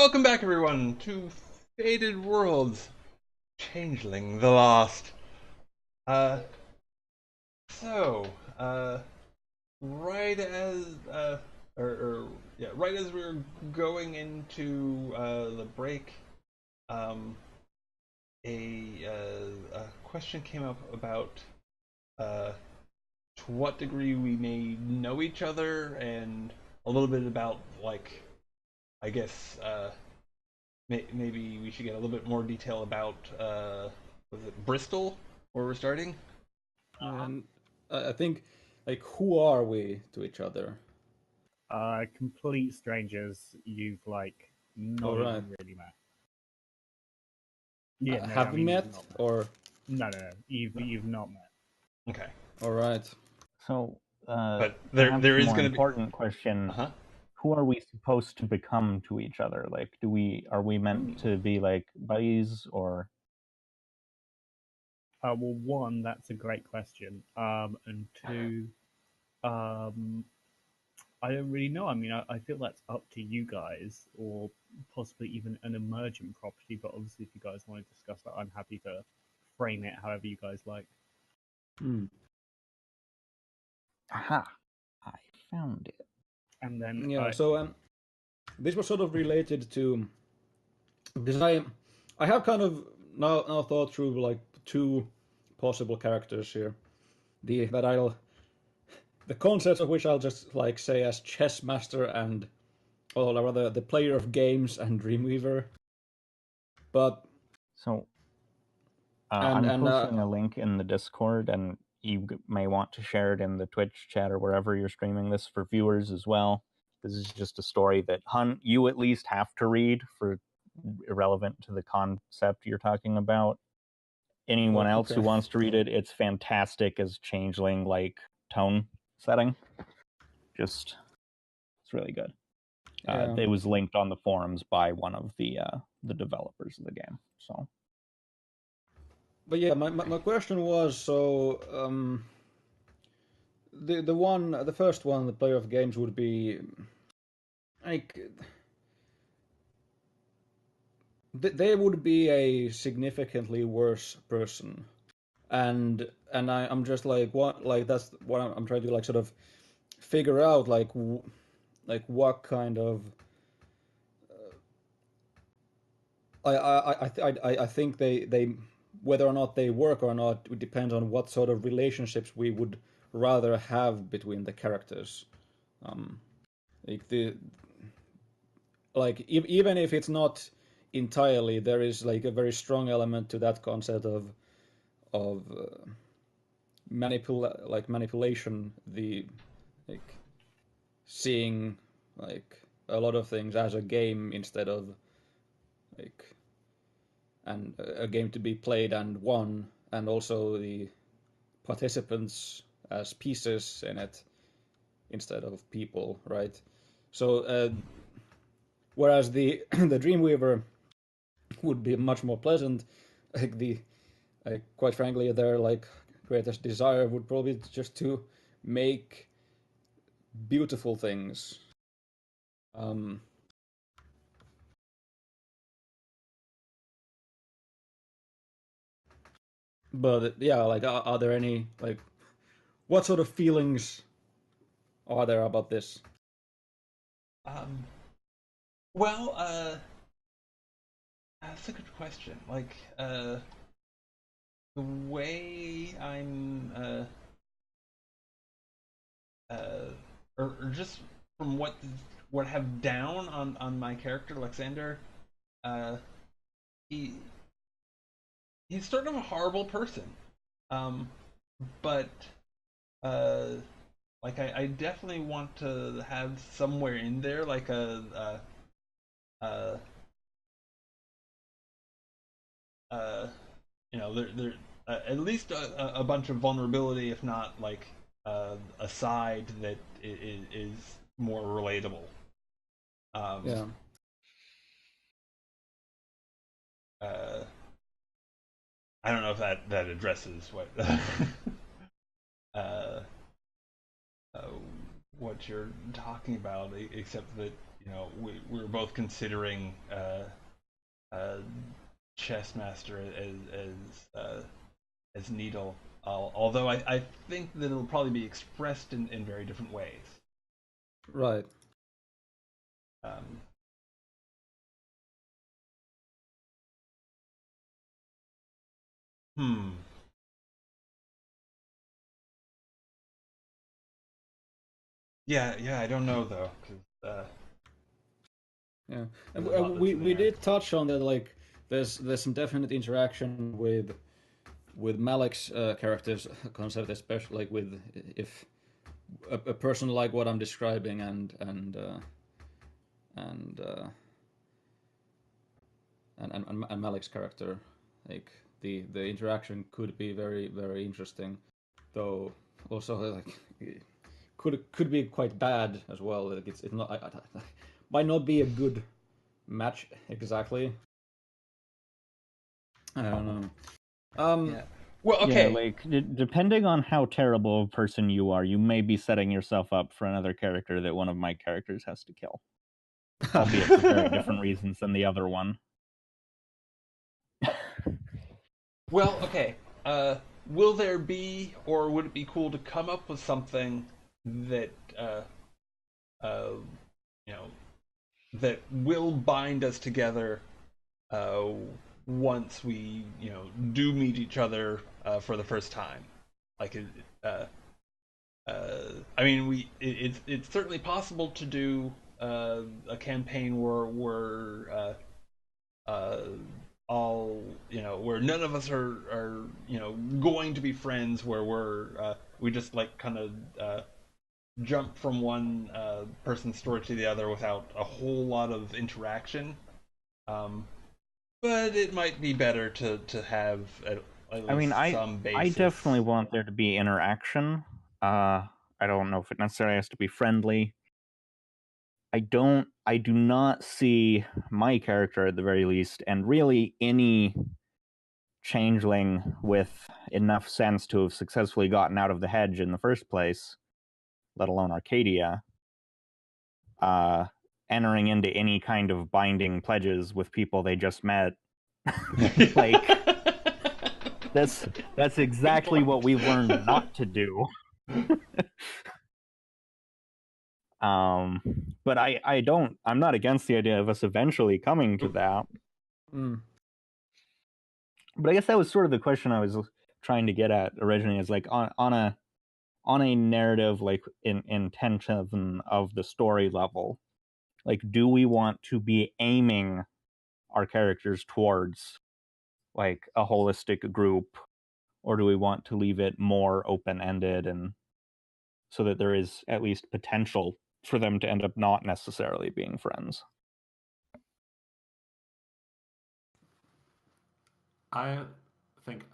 Welcome back, everyone, to Faded Worlds, Changeling the Lost. Uh, so, uh, right as, or yeah, right as we were going into the break, um, a question came up about uh, to what degree we may know each other, and a little bit about I guess maybe we should get a little bit more detail about was it Bristol where we're starting? And I think, like, who are we to each other? Complete strangers you've All not right. even really met. Yeah, no, I Have we mean you've met, not met. or No. You've not met. Okay, all right? So, but perhaps there a is more going to be. important question: Uh-huh. who are we supposed to become to each other? Like, are we meant to be like buddies, or? Well, one, that's a great question. And two, um, I don't really know. I mean, I feel that's up to you guys, or possibly even an emergent property. But obviously, if you guys want to discuss that, I'm happy to frame it however you guys like. Hmm. Aha! I found it. And then, Yeah. So this was sort of related to because I have kind of now thought through like two possible characters here. The concepts of which I'll just like say as chess master and, or rather the player of games and Dreamweaver. But So, and I'm and posting a link in the Discord, and you may want to share it in the Twitch chat or wherever you're streaming this for viewers as well. This is just a story that you at least have to read for irrelevant to the concept you're talking about. Anyone else okay. who wants to read it, it's fantastic as changeling like tone setting. It's really good. Yeah. It was linked on the forums by one of the developers of the game. So, But yeah, my question was so the first one, the player of games would be like they would be a significantly worse person, and I'm just like what like that's what I'm trying to like sort of figure out like what kind of I think they whether or not they work or not it depends on what sort of relationships we would rather have between the characters. Um, like even if it's not entirely, there is like a very strong element to that concept of manipulation. The like seeing like a lot of things as a game instead of like and a game to be played and won, and also the participants as pieces in it instead of people, right? So, whereas the the Dreamweaver would be much more pleasant, like quite frankly, their like greatest desire would probably just to make beautiful things. Um, but yeah, like, are there any like what sort of feelings are there about this? Um, well, that's a good question. The way I'm, uh, or just from what I have down on my character, Alexander, uh, he he's sort of a horrible person. Um, but uh, I definitely want to have somewhere in there like a uh, there at least a bunch of vulnerability, if not like a side that is more relatable. Um, Yeah. uh, I don't know if that addresses uh, uh, what you're talking about, except that we were both considering chess master as Needle. Although I think that it'll probably be expressed in very different ways. Right. Um, hmm. Yeah, I don't know though, because Yeah, and there's a lot that's we there. did touch on that. Like, there's some definite interaction with Malik's character's concept, especially like with if a person like what I'm describing and and Malik's character, like the interaction could be very interesting, though also like could be quite bad as well. Like it's not might not be a good match exactly. I don't know. Yeah. Well, Yeah, okay. like depending on how terrible a person you are, you may be setting yourself up for another character that one of my characters has to kill, albeit for very different reasons than the other one. Well, okay. Will there be, or would it be cool to come up with something that uh, you know that will bind us together uh, once we do meet each other for the first time? Like, I mean, it's certainly possible to do a campaign where uh, all where none of us are going to be friends, where we just like kind of jump from one person's story to the other without a whole lot of interaction. Um, but it might be better to have at I mean, least I some I basis. definitely want there to be interaction. I don't know if it necessarily has to be friendly. I do not see my character at the very least, and really any changeling with enough sense to have successfully gotten out of the hedge in the first place, let alone Arcadia, entering into any kind of binding pledges with people they just met. Like, that's exactly what we've learned not to do. But I'm not against the idea of us eventually coming to that. Mm. But I guess that was sort of the question I was trying to get at originally, is like on a narrative, like in intention of the story level, like, do we want to be aiming our characters towards like a holistic group, or do we want to leave it more open-ended, and so that there is at least potential for them to end up not necessarily being friends? I think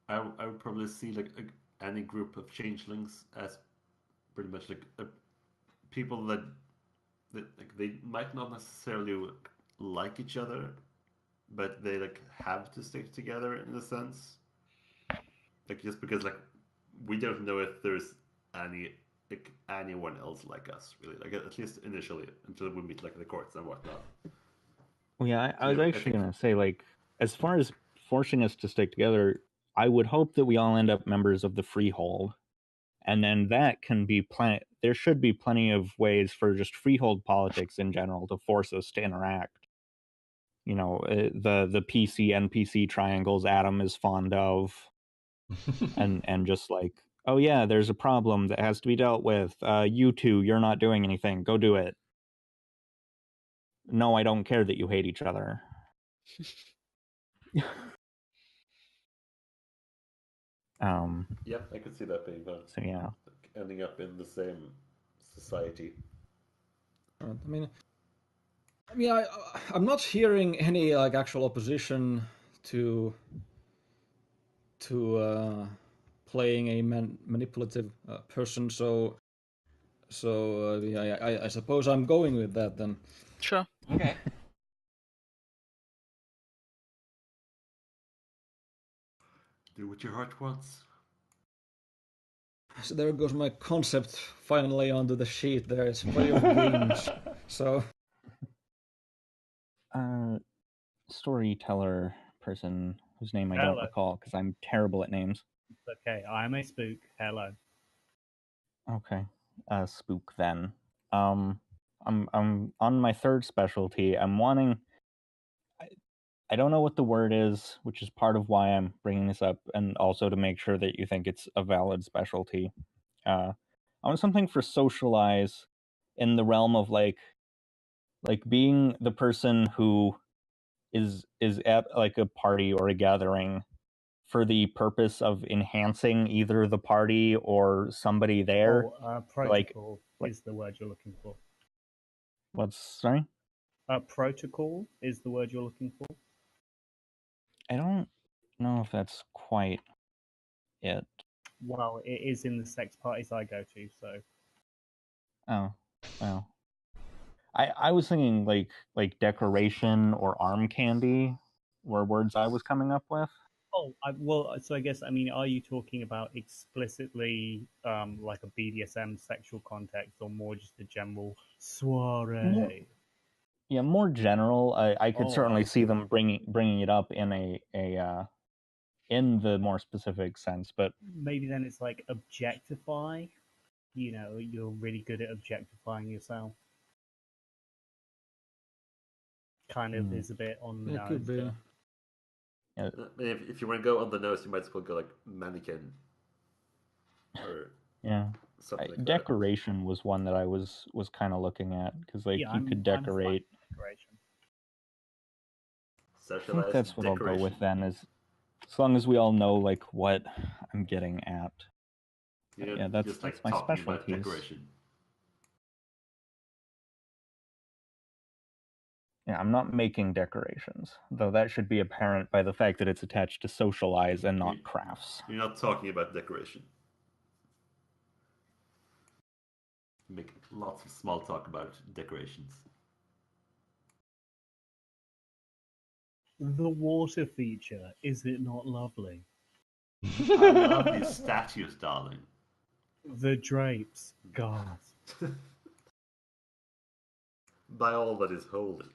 I would probably see like any group of changelings as pretty much like people that like they might not necessarily like each other, but they like have to stick together in a sense. Like just because like we don't know if there's any like anyone else like us really, like at least initially until we meet like the courts and whatnot. Well, yeah, I So was I actually think gonna say, like, as far as forcing us to stick together, I would hope that we all end up members of the Freehold, and then that can be there should be plenty of ways for just Freehold politics in general to force us to interact. The PC NPC triangles Adam is fond of, and just like, oh yeah, there's a problem that has to be dealt with. You two, you're not doing anything. Go do it. No, I don't care that you hate each other. yeah, I could see that being fun. So yeah. Like, ending up in the same society. I mean, I'm not hearing any like actual opposition to playing a manipulative person. So yeah, I suppose I'm going with that then. Sure. Okay. Do what your heart wants. So there goes my concept finally onto the sheet. There, it's play of dreams. So storyteller person whose name I don't Hello. recall because I'm terrible at names. Okay, I'm a spook. Hello. Okay, spook then. I'm on my third specialty. I'm wanting. I don't know what the word is, which is part of why I'm bringing this up, and also to make sure that you think it's a valid specialty. I want something for socialize in the realm of like being the person who is at like a party or a gathering for the purpose of enhancing either the party or somebody there. Protocol Like is the word you're looking for. what's sorry? Protocol is the word you're looking for. I don't know if that's quite it. Well, it is in the sex parties I go to, so. Oh, well. I was thinking like decoration or arm candy were words I was coming up with. So I guess, are you talking about explicitly like a BDSM sexual context, or more just a general soiree? Yeah, more general. I could certainly see Okay. them bringing it up in in the more specific sense, but Maybe then it's like objectify. You're really good at objectifying yourself. Kind of is a bit on the It nose. could be. yeah, If you want to go on the nose, you might as well go like mannequin or yeah. something like that. Decoration was one that I was kind of looking at because like Yeah, you could I'm fine decorate. with decoration. I think Socialized that's what I'll go decoration. with then. As long as we all know like what I'm getting at. Yeah, that's just like my talking about specialties. decoration. Yeah, I'm not making decorations, though that should be apparent by the fact that it's attached to socialize and not crafts. You're not talking about decoration. Make lots of small talk about decorations. The water feature, is it not lovely? I love these statues, darling. The drapes, God. By all that is holy.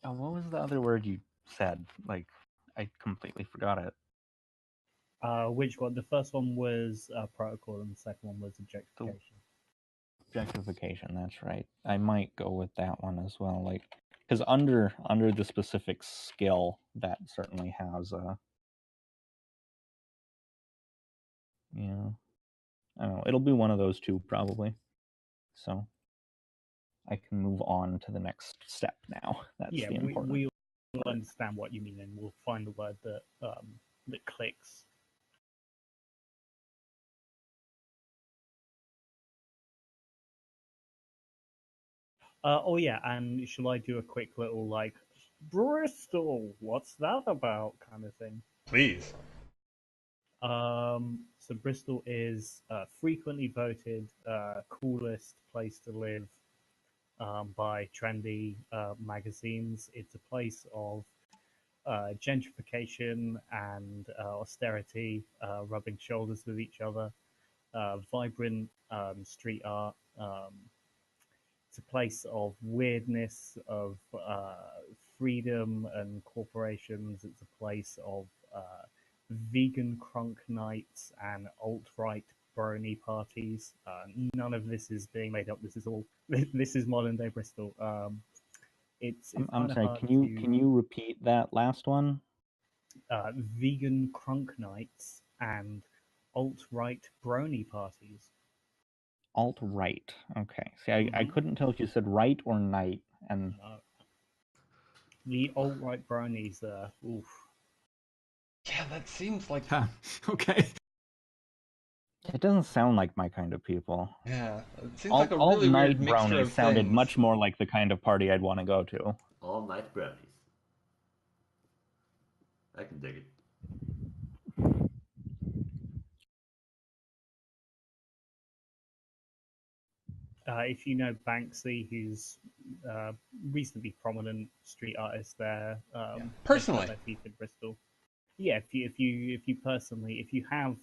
Oh, what was the other word you said? Like, I completely forgot it. Which one? The first one was protocol, and the second one was objectification. Objectification, that's right. I might go with that one as well. Like, because under the specific skill, that certainly has a. Yeah, I don't know. It'll be one of those two probably. So I can move on to the next step now. That's Yeah, the important. we will understand what you mean, and we'll find the word that clicks. Oh yeah, and shall I do a quick little like Bristol? What's that about? Kind of thing. Please. So Bristol is frequently voted coolest place to live by trendy magazines. It's a place of gentrification and austerity, rubbing shoulders with each other, vibrant street art. It's a place of weirdness, of freedom and corporations. It's a place of vegan crunk nights and alt-right brony parties. None of this is being made up. This is all. This is modern day Bristol. It's I'm kind of sorry. hard Can you repeat that last one? vegan crunk nights and alt-right brony parties. Alt right. Okay. See, I couldn't tell if you said right or night, and The alt-right bronies, oof. Yeah, that seems like. Okay. it doesn't sound like my kind of people. Yeah, it seems Alt like a really night weird mixture brownies of sounded things. much more like the kind of party I'd want to go to. All night brownies. I can dig it. If you know Banksy, who's a reasonably prominent street artist there, Personally. their teeth in Bristol. Yeah, if you personally, if you have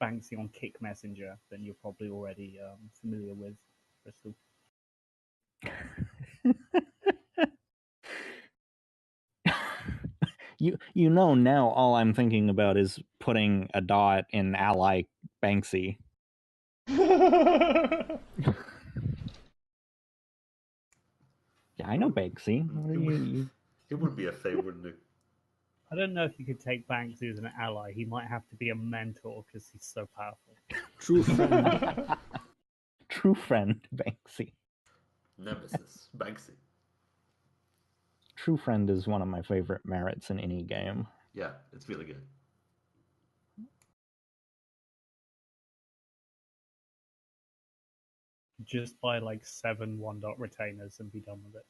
Banksy on Kick Messenger, then you're probably already familiar with, Crystal. You know now all I'm thinking about is putting a dot in ally Banksy. Yeah, I know Banksy. What are you? It would be a thing, wouldn't it? I don't know if you could take Banksy as an ally. He might have to be a mentor because he's so powerful. True friend. True friend Banksy. Nemesis, Banksy. True friend is one of my favorite merits in any game. Yeah, it's really good. Just buy like 7 1-dot retainers and be done with it.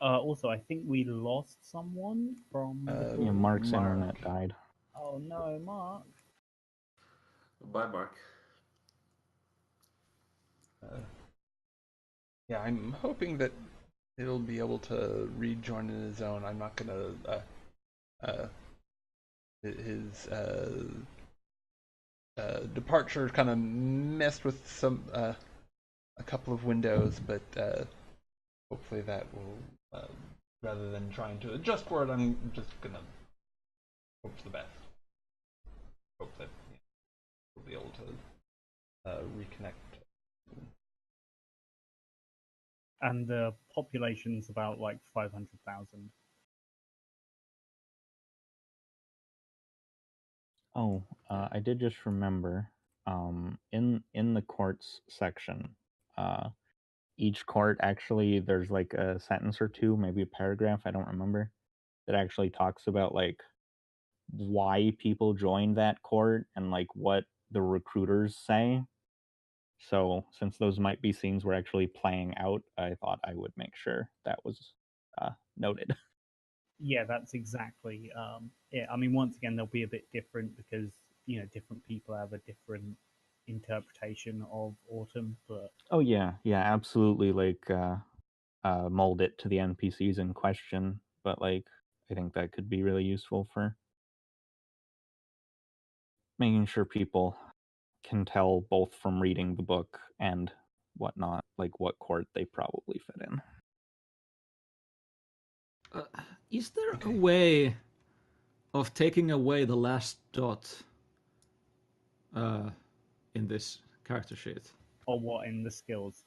Also, I think we lost someone from the Yeah, call. Mark's Mark. internet died. Oh no, Mark. Bye, Mark. Yeah, I'm hoping that he'll be able to rejoin in his own. I'm not gonna his departure kind of messed with a couple of windows, but hopefully that will rather than trying to adjust for it, I'm just gonna hope for the best. Hope that we'll be able to reconnect. And the population's about like 500,000. Oh, I did just remember. In the courts section, each court actually there's like a sentence or two, maybe a paragraph, I don't remember, that actually talks about like why people joined that court and like what the recruiters say. So since those might be scenes we're actually playing out, I thought I would make sure that was noted. Yeah, that's exactly it. I mean, once again, they'll be a bit different because different people have a different interpretation of autumn. But Oh yeah, absolutely. Like mold it to the NPCs in question, but like I think that could be really useful for making sure people can tell both from reading the book and whatnot, like what court they probably fit in. Is there a way of taking away the last dot in this character sheet? or what in the skills?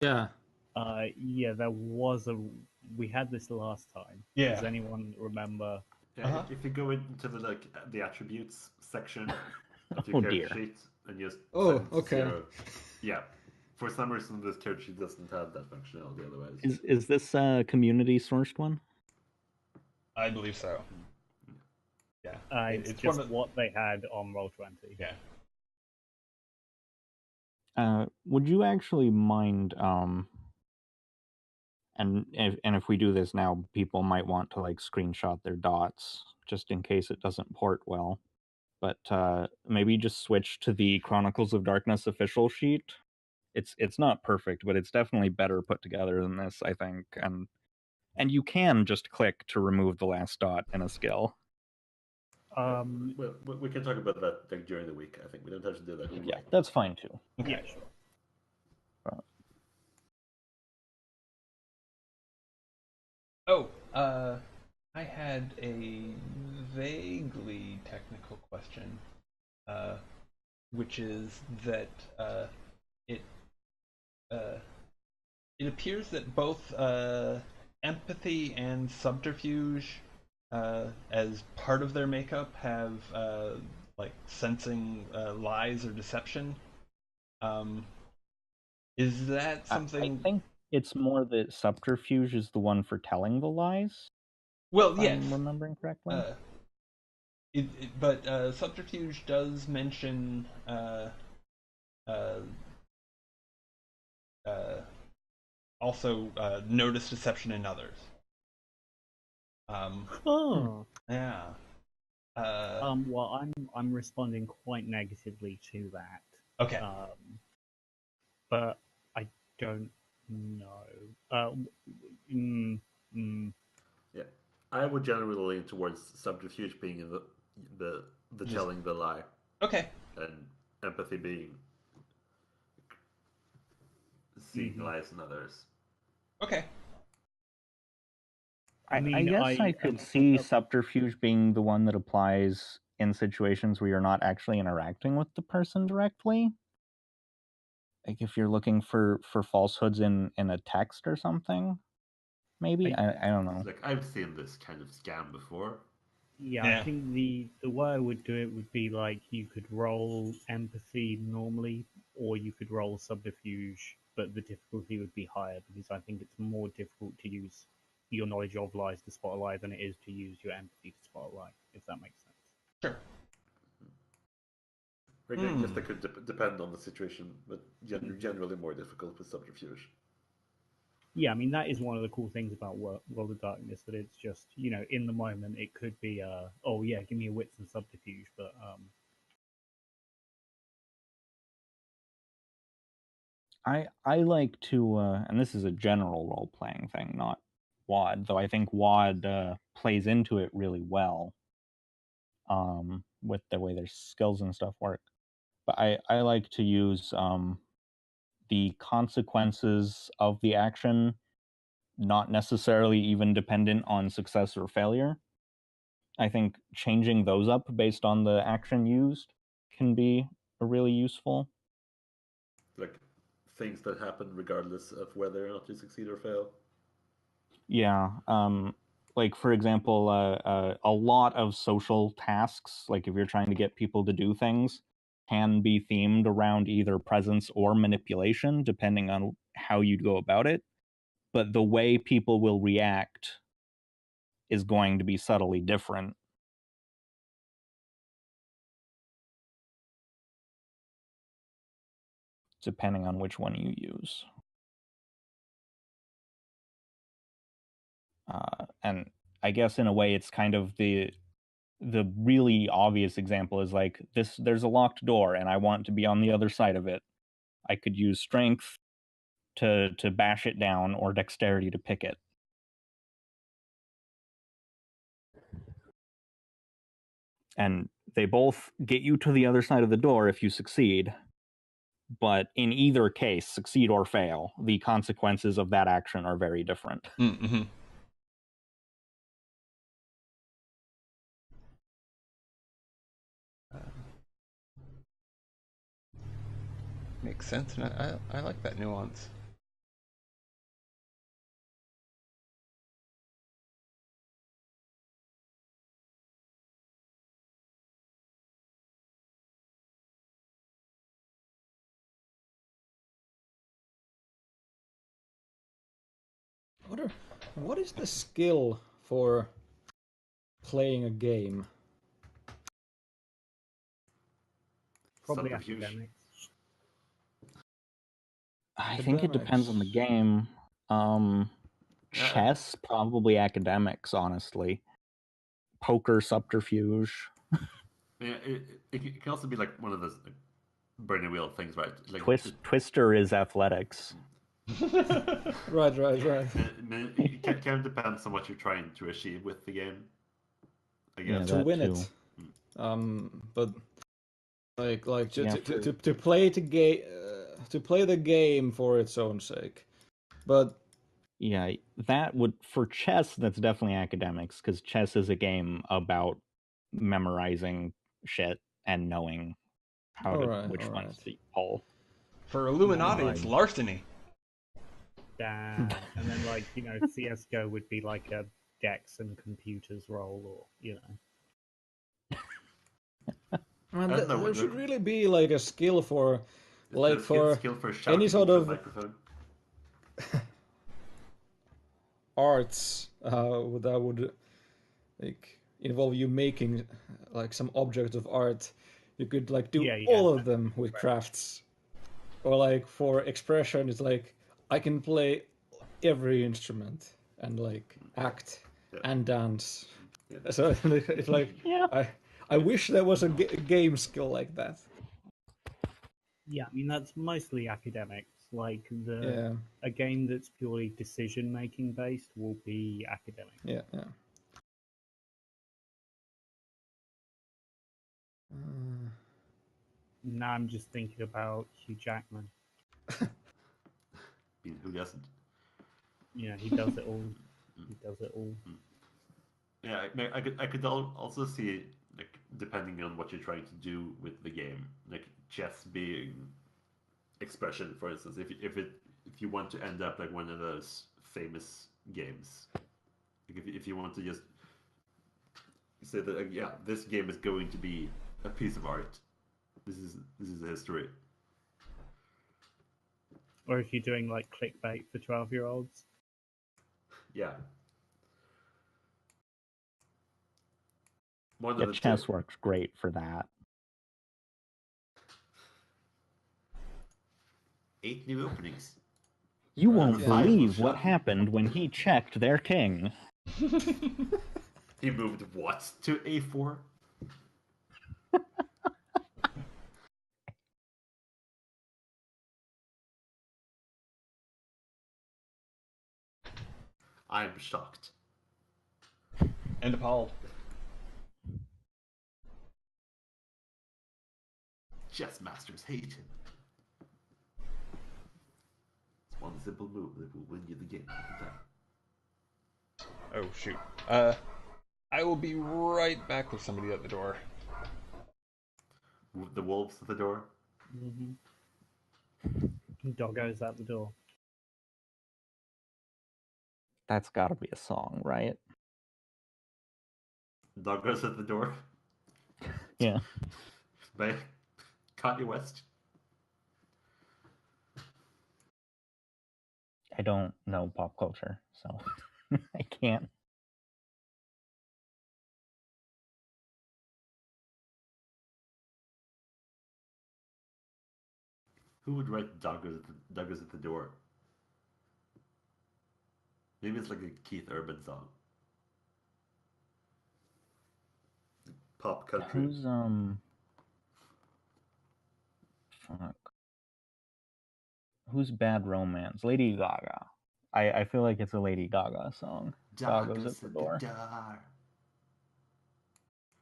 Yeah. Yeah, we had this last time. Yeah. Does anyone remember? Yeah, if you go into the attributes section of your Oh, character dear. sheet and just Oh, set it to okay. 0, yeah. For some reason, this character sheet doesn't have that functionality. Otherwise, Is this a community sourced one? I believe so. Yeah, It's just what they had on Roll20. Yeah. Would you actually mind and if we do this now, people might want to like screenshot their dots just in case it doesn't port well. But maybe just switch to the Chronicles of Darkness official sheet. It's not perfect, but it's definitely better put together than this, I think. And you can just click to remove the last dot in a skill. well, we can talk about that like, during the week. I think we don't have to do that. Yeah, that's fine too. Okay. Yeah, sure. Oh, I had a vaguely technical question, which is that it it appears that both empathy and subterfuge, as part of their makeup, have like sensing lies or deception. Is that something? I think it's more that subterfuge is the one for telling the lies. Well, if yes. I'm remembering correctly. But subterfuge does mention also notice deception in others. Oh. Yeah. Well, I'm responding quite negatively to that. Okay. But I don't know. Yeah. I would generally lean towards subterfuge being in the Just- telling the lie, Okay. and empathy being seeing lies in others. Okay. I guess I could see subterfuge being the one that applies in situations where you're not actually interacting with the person directly. Like if you're looking for falsehoods in a text or something, maybe. I don't know. Like I've seen this kind of scam before. Yeah, Yeah. I think the way I would do it would be like you could roll empathy normally, or you could roll subterfuge, but the difficulty would be higher because I think it's more difficult to use your knowledge of lies to spot a lie than it is to use your empathy to spot a lie, if that makes sense. Sure. I guess that could depend on the situation, but generally more difficult with subterfuge. Yeah, I mean that is one of the cool things about World of Darkness, that it's just, you know, in the moment it could be oh yeah, give me a wits and subterfuge, but I like to, and this is a general role playing thing, not WoD, though I think WoD plays into it really well, with the way their skills and stuff work. But I like to use the consequences of the action, not necessarily even dependent on success or failure. I think changing those up based on the action used can be really useful. Like things that happen regardless of whether or not you succeed or fail. Yeah. Like for example, a lot of social tasks, like if you're trying to get people to do things, can be themed around either presence or manipulation, depending on how you go about it. But the way people will react is going to be subtly different. Depending on which one you use. And I guess in a way it's kind of the really obvious example is like this: there's a locked door and I want to be on the other side of it. I could use strength to bash it down or dexterity to pick it. And they both get you to the other side of the door if you succeed. But in either case, succeed or fail, the consequences of that action are very different. Mm-hmm. Makes sense, and I like that nuance. What is the skill for playing a game? probably Subterfuge. academics. I think it depends on the game. Chess, probably academics, honestly. Poker, subterfuge. Yeah, it can also be like one of those like, burning wheel things, right? Like Twister is athletics. Right. It can depend on what you're trying to achieve with the game. I guess. To win too. it. But like Yeah, to play to play the game for its own sake. But yeah, that would, for chess, that's definitely academics, because chess is a game about memorizing shit and knowing which ones to pull. For Illuminati, Right. it's larceny. Damn. And then like, you know, CS:GO would be like a Dex and computers role, or you know. there should really be like a skill for skill for any sort of microphone. arts that would like involve you making like some object of art. You could like do all of them with crafts. Or like for expression, it's like I can play every instrument and like act and dance. Yeah. So it's like I wish there was a game skill like that. Yeah, I mean that's mostly academics. Like a game that's purely decision making based will be academic. Yeah. Now I'm just thinking about Hugh Jackman. Who doesn't? You know, he does it all. He does it all. Yeah, I could also see it, like, depending on what you're trying to do with the game, like chess being expression, for instance. If you want to end up like one of those famous games, like if you want to just say that, like, yeah, this game is going to be a piece of art. This is history. Or if you're doing like clickbait for 12-year-olds. Yeah. One Yeah, of the chess two. works great for that. 8 new openings. You won't Yeah. 5 will believe what shut. happened when he checked their king. He moved what to A4? I'm shocked. And appalled. Chess masters hate him. It's one simple move that will win you the game every time. Oh shoot. I will be right back with somebody at the door. The wolves at the door. Mm-hmm. Doggo's at the door. That's got to be a song, right? Doggos at the door. Yeah. By Kanye West. I don't know pop culture, so I can't. Who would write Doggos at the door? Maybe it's like a Keith Urban song. Pop country. Who's fuck. Who's Bad Romance? Lady Gaga. I feel like it's a Lady Gaga song. Doggos at the door.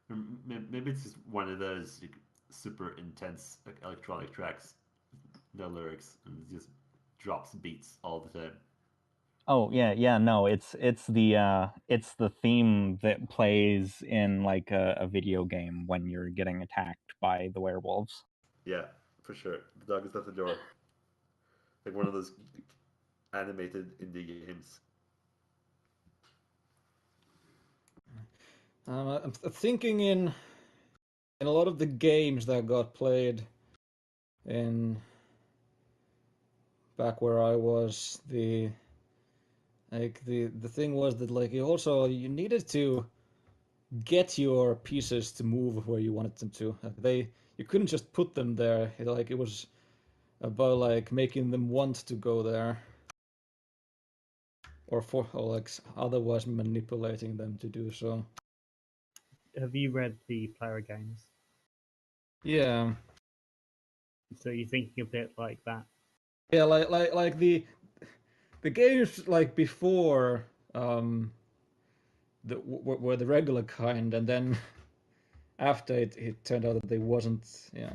Maybe it's just one of those, like, super intense, like, electronic tracks, no lyrics, and it just drops beats all the time. Oh yeah, no, it's the theme that plays in like a video game when you're getting attacked by the werewolves. Yeah, for sure. The dog is at the door. Like one of those animated indie games. I'm thinking in a lot of the games that got played in back where I was, the thing was that like you needed to get your pieces to move where you wanted them to. You couldn't just put them there. It was about like making them want to go there, or like otherwise manipulating them to do so. Have you read the player games? Yeah. So you're thinking a bit like that. Yeah, like the games like before were the regular kind, and then after it turned out that they wasn't. Yeah.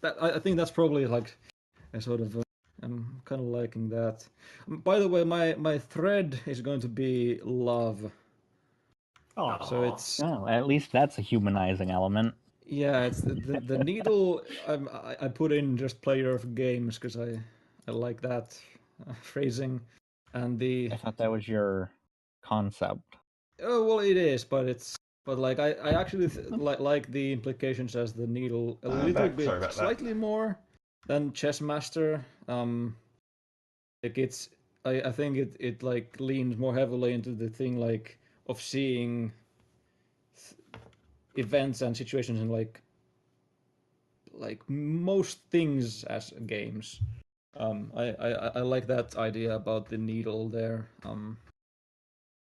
I think that's probably like a sort of. I'm kind of liking that. By the way, my thread is going to be love. Oh, So it's at least that's a humanizing element. yeah, it's the needle. I put in just player of games because I like that phrasing, and I thought that was your concept. oh well it is, but like I actually like the implications as the needle a little bit slightly more than chess master. Like it's I think it like leans more heavily into the thing like of seeing events and situations in like most things as games. I like that idea about the needle there.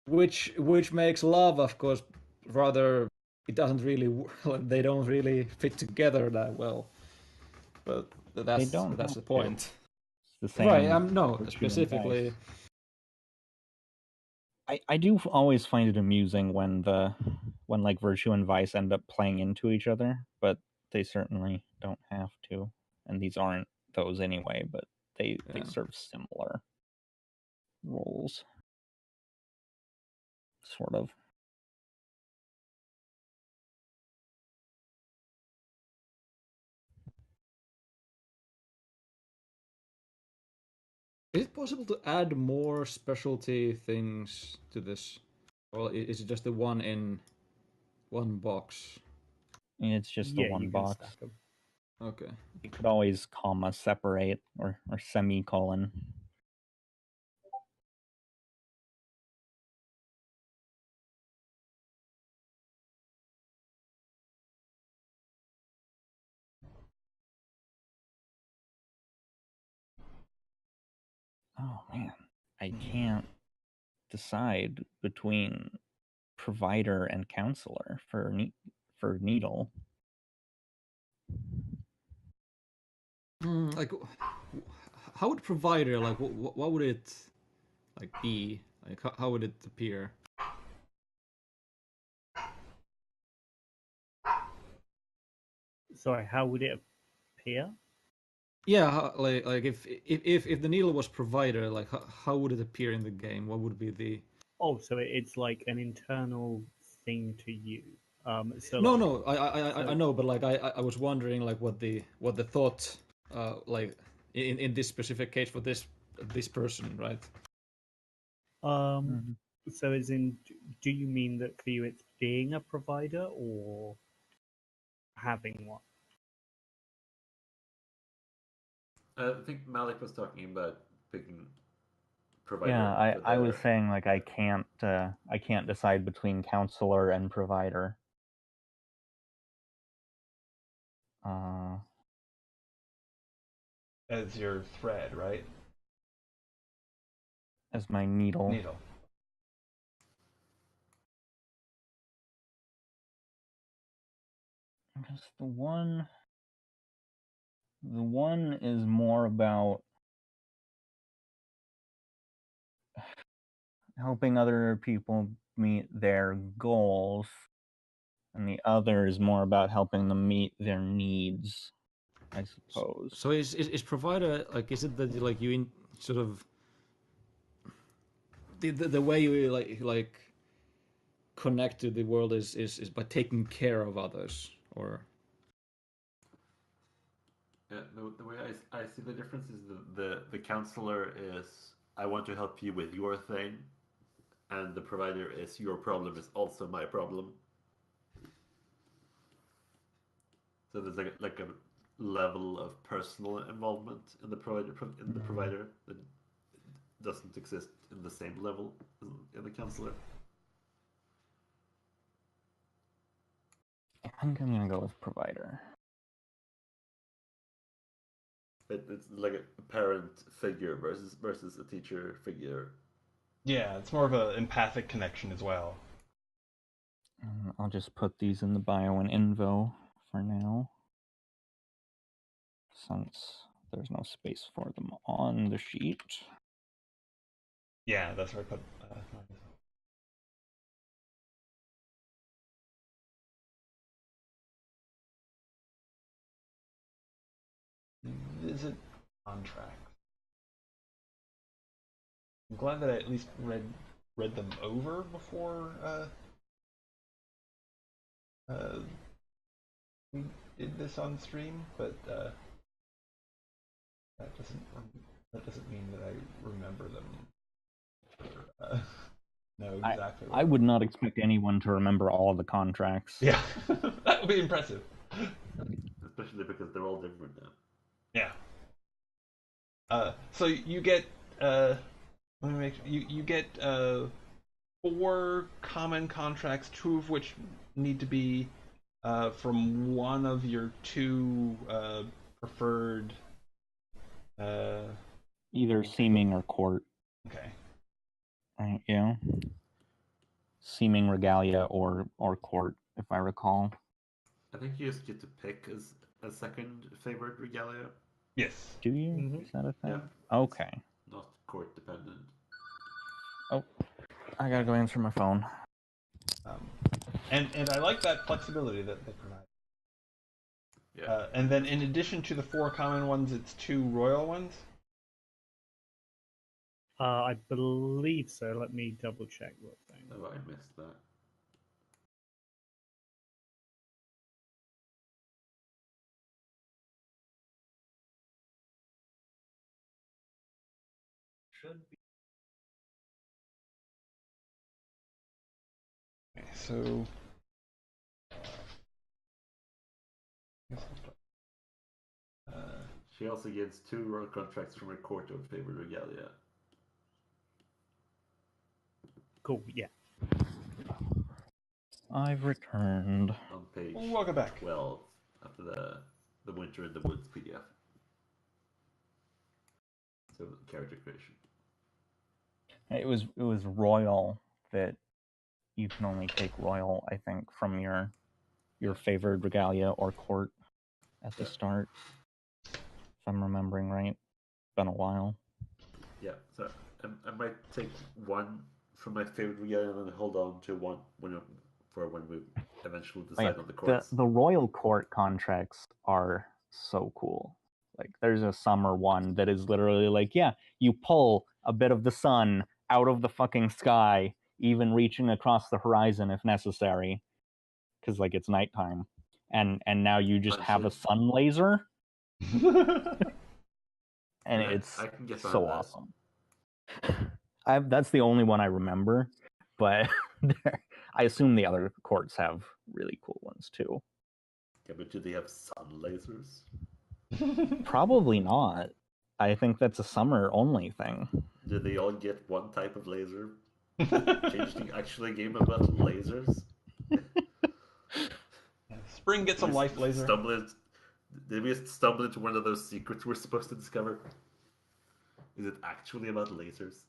Which makes love, of course, rather it doesn't really they don't really fit together that well. But They don't that's have the point. to. It's the same Right? No, for human specifically. dice. I do always find it amusing when like virtue and vice end up playing into each other, but they certainly don't have to, and these aren't those anyway. But they serve similar roles, sort of. Is it possible to add more specialty things to this, or is it just the one in one box? It's just the Yeah, one you can box. stack them. Okay. You could always comma separate or semicolon. Oh man, I can't decide between provider and counselor for needle. Like, how would provider, like, what would it like be? Like, how would it appear? Sorry, how would it appear? Yeah, like if the needle was provider, like how would it appear in the game? What would be the? Oh, so it's like an internal thing to you. So No, like, no, I know, but like I was wondering like what the thought, like in this specific case for this person, right? um, Mhm. so as in, do you mean that for you it's being a provider or having one? I think Malik was talking about picking provider Yeah, for I was the. saying like I can't decide between counselor and provider. Uh, As your thread, right? as my needle. Needle. Because the one is more about helping other people meet their goals, and the other is more about helping them meet their needs, I suppose. So is provider like, is it that like you sort of the way you like connect to the world is by taking care of others, or? Yeah, the way I see the difference is the counselor is I want to help you with your thing, and the provider is your problem is also my problem. So there's like a level of personal involvement in the provider that doesn't exist in the same level in the counselor. I think I'm gonna go with provider. It's like a parent figure versus a teacher figure. Yeah, it's more of an empathic connection as well. I'll just put these in the bio and info for now, since there's no space for them on the sheet. Yeah, that's where I put. Visit contract. I'm glad that I at least read them over before we did this on stream, but that doesn't that doesn't mean that I remember them. Or, know exactly. I would not expect anyone to remember all of the contracts. Yeah, that would be impressive. Especially because they're all different now. Yeah. So you get let me make you get 4 common contracts, 2 of which need to be from one of your 2 preferred. Either seeming or court. Okay. Right, yeah. Seeming regalia or court, if I recall. I think you just get to pick as a second favorite regalia. Yes. Do you? Mm-hmm. Is that a thing? Yeah. Okay. Not court dependent. Oh. I gotta go answer my phone. And I like that flexibility that they provide. Yeah. And then in addition to the 4 common ones, it's 2 royal ones. I believe so. Let me double check what thing. Oh, I missed that. Should be. Okay, so She also gets 2 royal contracts from her court of favored regalia. Cool. Yeah. I've returned. On page welcome back. 12 after the Winter in the Woods PDF. So character creation. It was royal that you can only take royal, I think, from your favored regalia or court at the start. If I'm remembering right. It's been a while. Yeah, so I might take 1 from my favorite regalia and then hold on to 1 for when we eventually decide on the courts. The royal court contracts are so cool. Like, there's a summer one that is literally like, yeah, you pull a bit of the sun out of the fucking sky, even reaching across the horizon if necessary, because like it's nighttime, and now you just have a sun laser, and it's I can get so that. awesome. That's the only one I remember, but I assume the other courts have really cool ones too. Yeah, but do they have sun lasers? Probably not. I think that's a summer only thing. Do they all get 1 type of laser? Changeling actually a game about lasers? Spring gets some life laser. Did we stumble into one of those secrets we're supposed to discover? Is it actually about lasers?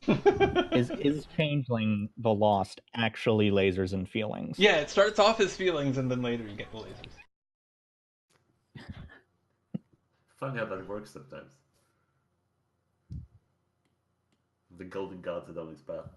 Is Changeling the Lost actually lasers and feelings? Yeah, it starts off as feelings and then later you get the lasers. Funny how that works sometimes. The golden gods had only spell.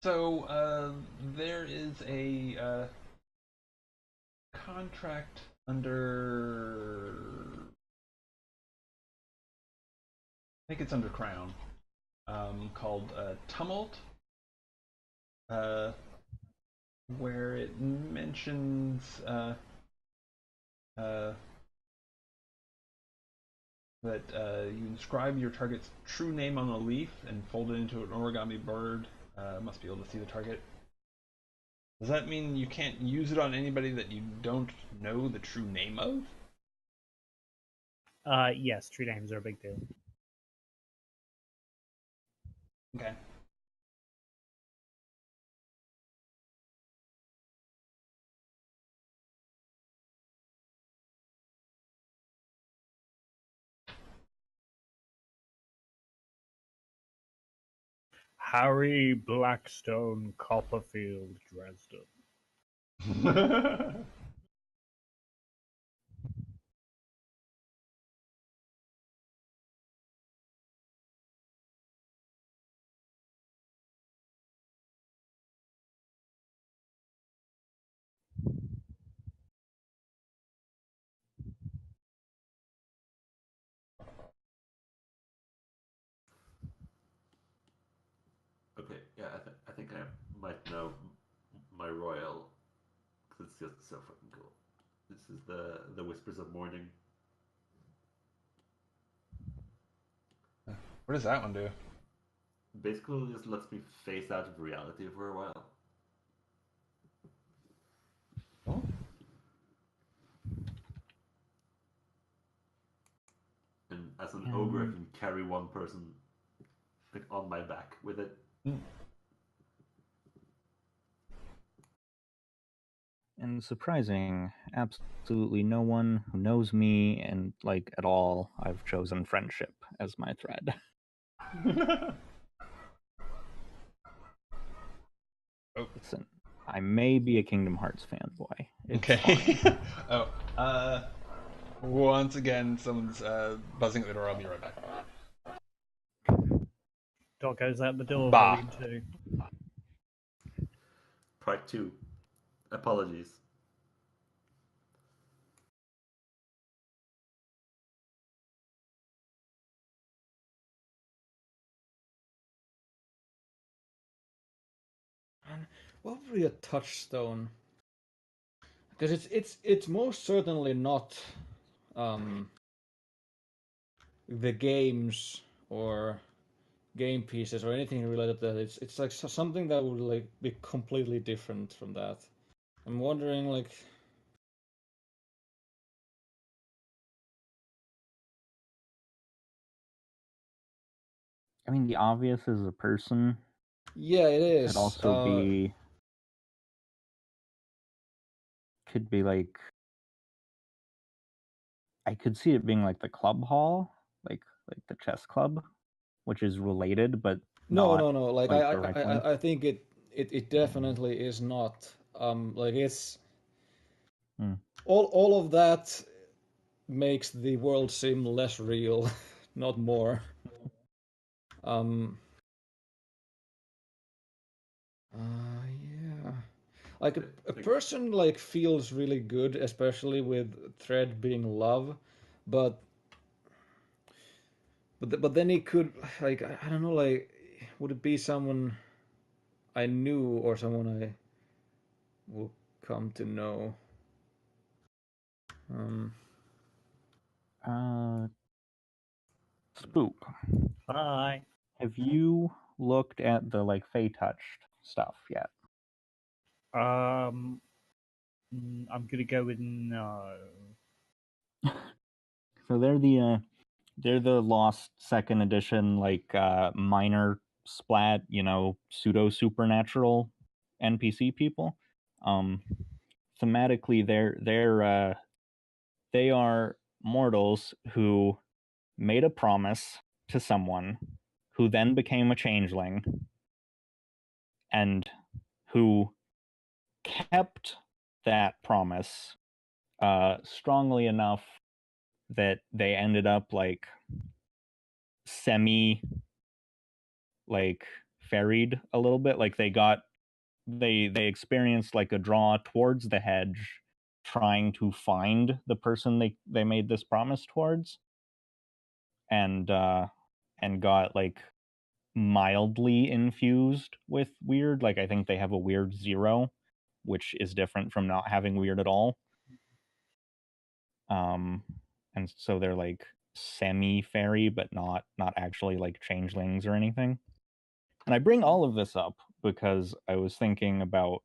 So there is a contract under. I think it's under Crown, called Tumult, where it mentions that you inscribe your target's true name on a leaf and fold it into an origami bird. Must be able to see the target. Does that mean you can't use it on anybody that you don't know the true name of? Yes, true names are a big deal. Okay. Harry Blackstone, Copperfield, Dresden. Okay, yeah, I think I might know my royal, because it's just so fucking cool. This is the Whispers of Morning. What does that one do? Basically, it just lets me face out of reality for a while. Oh. carry one person like on my back with it. And surprising, absolutely no one who knows me and like at all, I've chosen friendship as my thread. Oh. Listen, I may be a Kingdom Hearts fanboy. It's Okay. fine. Oh, once again, someone's buzzing at the door. I'll be right back. Dot goes out the door, Bah. volume 2. Part 2. Apologies. And what would be a touchstone? Because it's most certainly not the games or game pieces or anything related to that. It's like something that would like be completely different from that. I'm wondering like. I mean, the obvious is a person. Yeah, it is. Could also could be like, I could see it being like the club hall, like the chess club, which is related but no, not Like like directly. I think it definitely is not. Like it's all of that makes the world seem less real, not more. Yeah. Like a person like feels really good, especially with thread being love, but then it could like I don't know like would it be someone I knew or someone I will come to know? Spook. Hi. Have you looked at the like Fey touched stuff yet? I'm gonna go with no. So they're the lost second edition like minor splat, pseudo supernatural NPC people. Thematically they are mortals who made a promise to someone who then became a changeling and who kept that promise strongly enough that they ended up like semi like ferried a little bit, like they experienced like a draw towards the hedge trying to find the person they made this promise towards, and got like mildly infused with weird. Like I think they have a weird 0, which is different from not having weird at all. And so they're like semi fairy but not actually like changelings or anything. And I bring all of this up because I was thinking about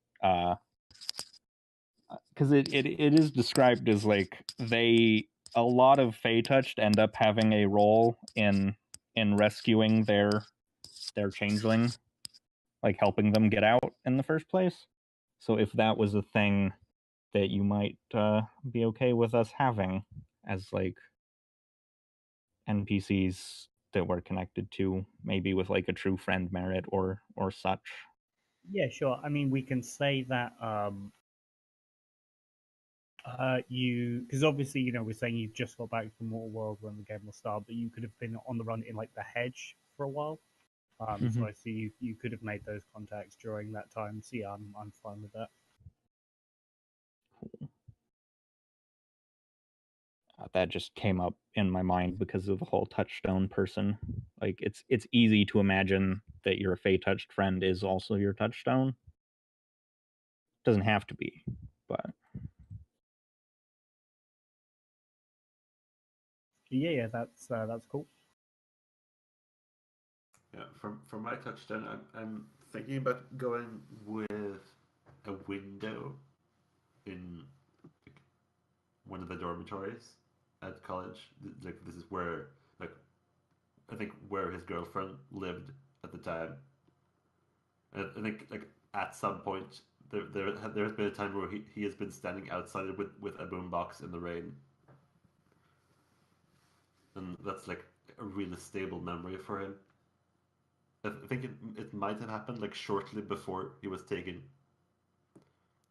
because it is described as like a lot of Fey touched end up having a role in rescuing their changeling, like helping them get out in the first place. So if that was a thing that you might be okay with us having as like NPCs that we're connected to, maybe with like a true friend merit or such. Yeah, sure. I mean, we can say that you, because obviously, we're saying you've just got back from Mortal World when the game will start, but you could have been on the run in like the hedge for a while. So I see you could have made those contacts during that time. So yeah, I'm fine with that. That just came up in my mind because of the whole touchstone person. Like it's easy to imagine that your Fey touched friend is also your touchstone. Doesn't have to be, but Yeah, that's cool. Yeah, for my touchdown, I'm thinking about going with a window in like, one of the dormitories at college. Like this is where like I think where his girlfriend lived at the time. And I think like at some point there's been a time where he has been standing outside with a boombox in the rain, and that's like a really stable memory for him. I think it might have happened like shortly before he was taken.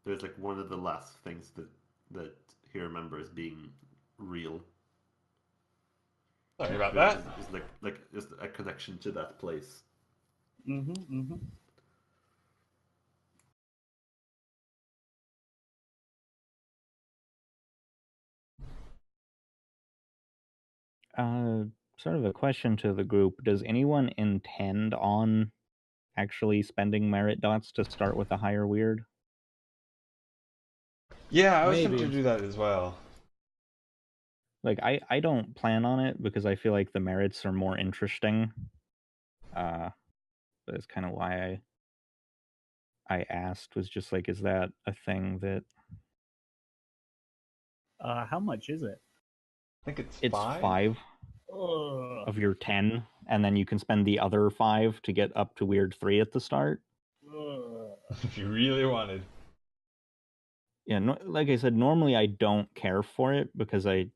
There's like one of the last things that he remembers being real. Sorry about that. Is like just a connection to that place. Sort of a question to the group. Does anyone intend on actually spending merit dots to start with a higher weird? Yeah, I was Maybe. tempted to do that as well. Like, I don't plan on it because I feel like the merits are more interesting. But it's kind of why I asked, was just like, is that a thing that... How much is it? I think it's It's 5. 5 Ugh. of your 10, and then you can spend the other 5 to get up to weird 3 at the start. If you really wanted. Yeah, no, like I said, normally I don't care for it because I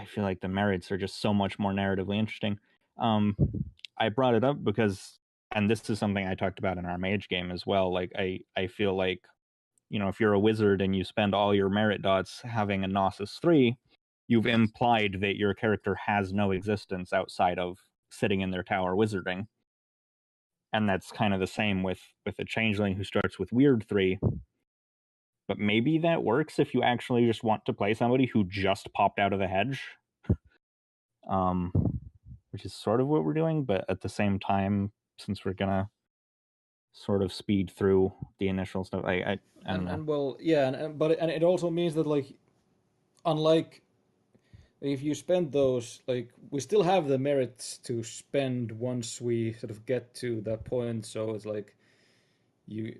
feel like the merits are just so much more narratively interesting. I brought it up because, and this is something I talked about in our mage game as well. Like I feel like, you know, if you're a wizard and you spend all your merit dots having a Gnosis 3, you've implied that your character has no existence outside of sitting in their tower wizarding. And that's kind of the same with a changeling who starts with weird 3. But maybe that works if you actually just want to play somebody who just popped out of the hedge. Which is sort of what we're doing, but at the same time, since we're gonna sort of speed through the initial stuff, I don't know. And well, yeah, but it also means that like, unlike if you spend those, like we still have the merits to spend once we sort of get to that point. So it's like you're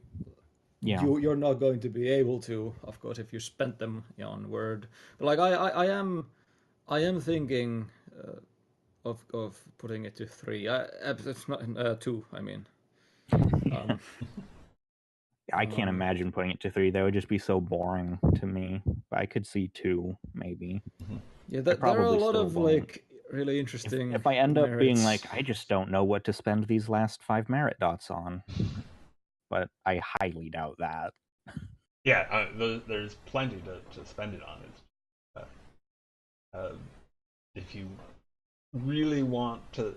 not going to be able to, of course, if you spent them on Word. But like I am thinking of putting it to 3. It's not 2. I mean, I can't imagine putting it to 3. That would just be so boring to me. But I could see 2, maybe. Yeah, there are a lot of like really interesting. If I end up merits. being like, I just don't know what to spend these last 5 merit dots on, but I highly doubt that. Yeah, there's plenty to spend it on. It's, if you really want to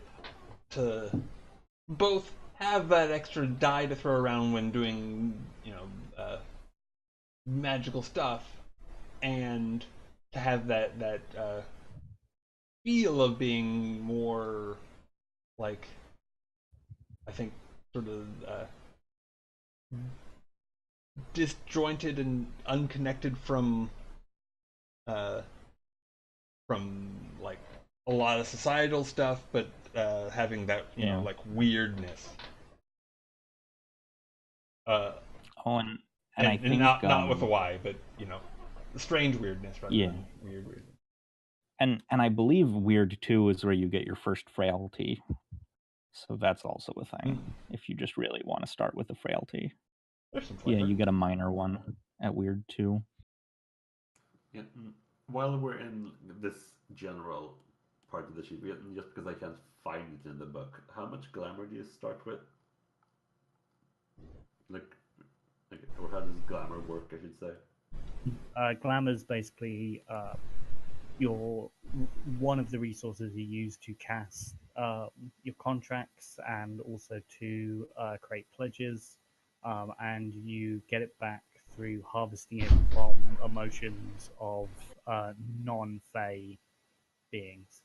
both have that extra die to throw around when doing, you know, magical stuff, and to have that feel of being more like, I think, sort of disjointed and unconnected from like a lot of societal stuff, but having that, you know, like weirdness. And I think not with a Y, but you know, strange weirdness rather than weird weirdness. And I believe weird 2 is where you get your first frailty. So that's also a thing. If you just really want to start with a frailty. Yeah, you get a minor one at weird 2. Yeah. While we're in this general part of the sheet, just because I can't find it in the book, how much glamour do you start with? Like, or how does glamour work, I should say? Glamour is basically your one of the resources you use to cast your contracts and also to create pledges, and you get it back through harvesting it from emotions of non-Fey beings.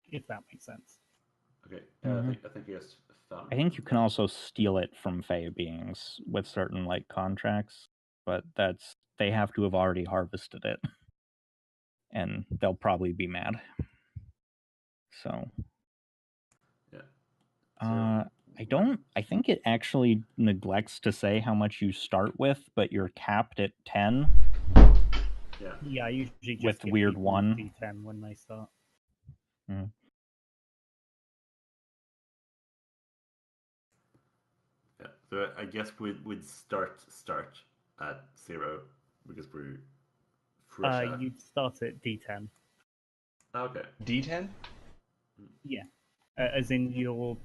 If that makes sense. Okay, I think yes. I think you can also steal it from Fey beings with certain like contracts, but they have to have already harvested it, and they'll probably be mad. So, yeah. I think it actually neglects to say how much you start with, but you're capped at 10. Yeah, Yeah. Yeah, I usually just With give weird people one. D10 when they start. Mm. Yeah. So I guess we'd start at 0 because we're fresh out. You'd start at D10. Okay. D10? Yeah, as in your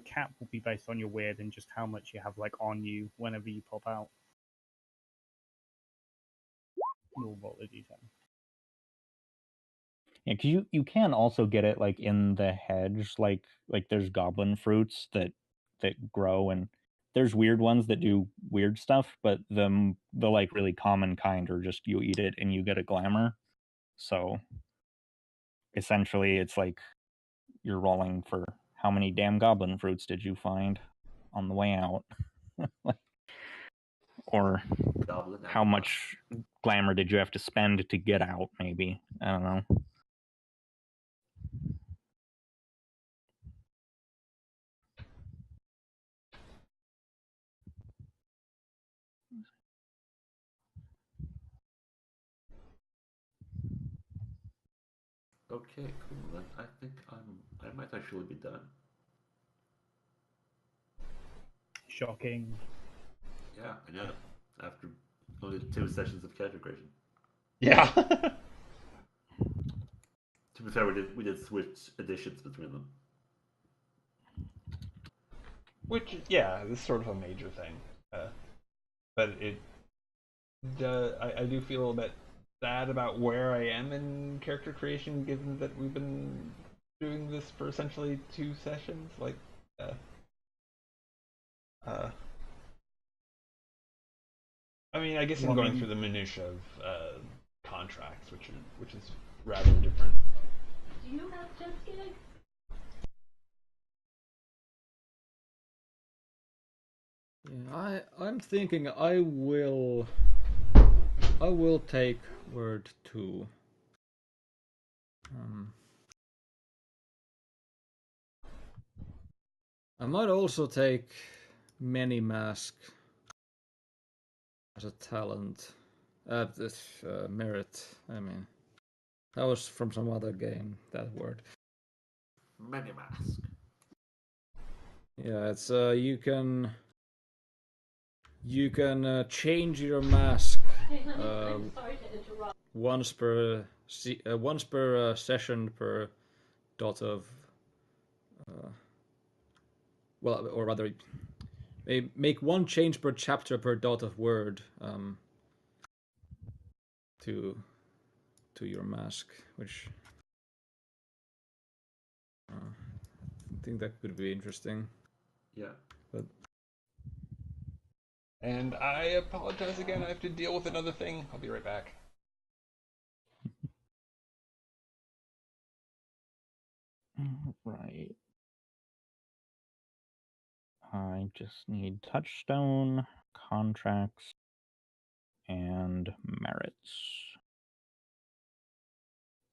cap will be based on your weird and just how much you have like on you whenever you pop out. You'll roll a D10. Yeah, because you can also get it like in the hedge, like there's goblin fruits that grow, and there's weird ones that do weird stuff, but the like really common kind are just you eat it and you get a glamour. So essentially, it's like you're rolling for how many damn goblin fruits did you find on the way out, or Goblin how and much glamour did you have to spend to get out? Maybe, I don't know. Okay, cool. Then I think I might actually be done. Shocking. Yeah, I know. After only 2 sessions of character creation. Yeah. To be fair, we did switch editions between them. Which, yeah, is sort of a major thing. But I do feel a bit sad about where I am in character creation, given that we've been doing this for essentially 2 sessions. Like, uh, uh, I mean, I guess I'm Well, I going mean- through the minutia of contracts, which is rather different. Do you have jet ski? Yeah, I'm thinking I will take word 2. I might also take Many Mask as a talent. This merit. I mean, that was from some other game. That word. Many mask. Yeah, it's you can change your mask Hey, honey, I'm sorry to interrupt. once per session per dot of well, or rather, make one change per chapter per dot of word to your mask, which I think that could be interesting. Yeah. But And I apologize again. I have to deal with another thing. I'll be right back. Right. I just need touchstone, contracts, and merits.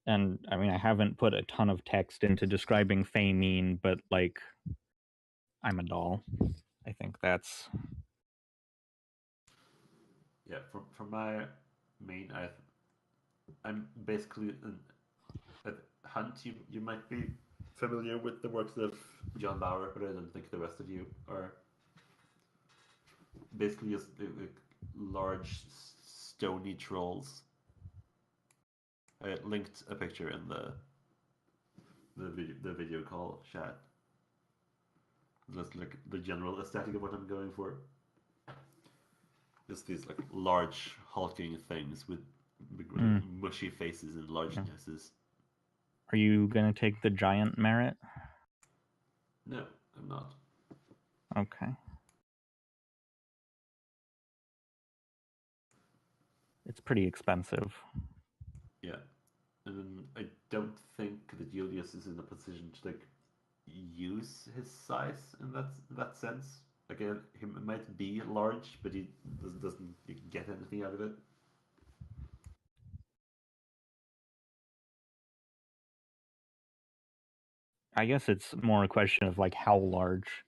And I mean, I haven't put a ton of text into describing Feymeen, but like, I'm a doll. I think that's Yeah. For my main, I'm basically a Hunt. You might be familiar with the works of John Bauer, but I don't think the rest of you are. Basically, just large stony trolls. I linked a picture in the video call chat. Just like the general aesthetic of what I'm going for. Just these like large hulking things with big, mushy faces and large noses. Are you gonna take the giant merit? No, I'm not. Okay. It's pretty expensive. Yeah, and I don't think that Julius is in a position to like use his size in that sense. Like he might be large, but he doesn't get anything out of it. I guess it's more a question of like how large,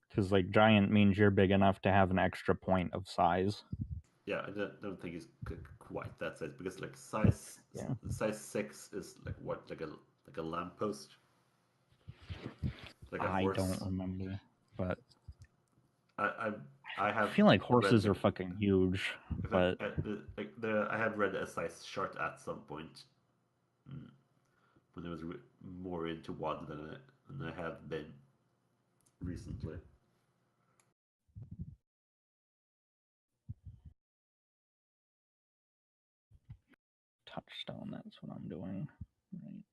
because like giant means you're big enough to have an extra point of size. yeah, I don't think he's quite that size because like size 6 is like what, like a lamppost, like a I horse. don't remember, but I I have feel like read horses are fucking huge. But I have read a size short at some point when I was more into WoD than I have been recently. touchstone, that's what I'm doing. Right.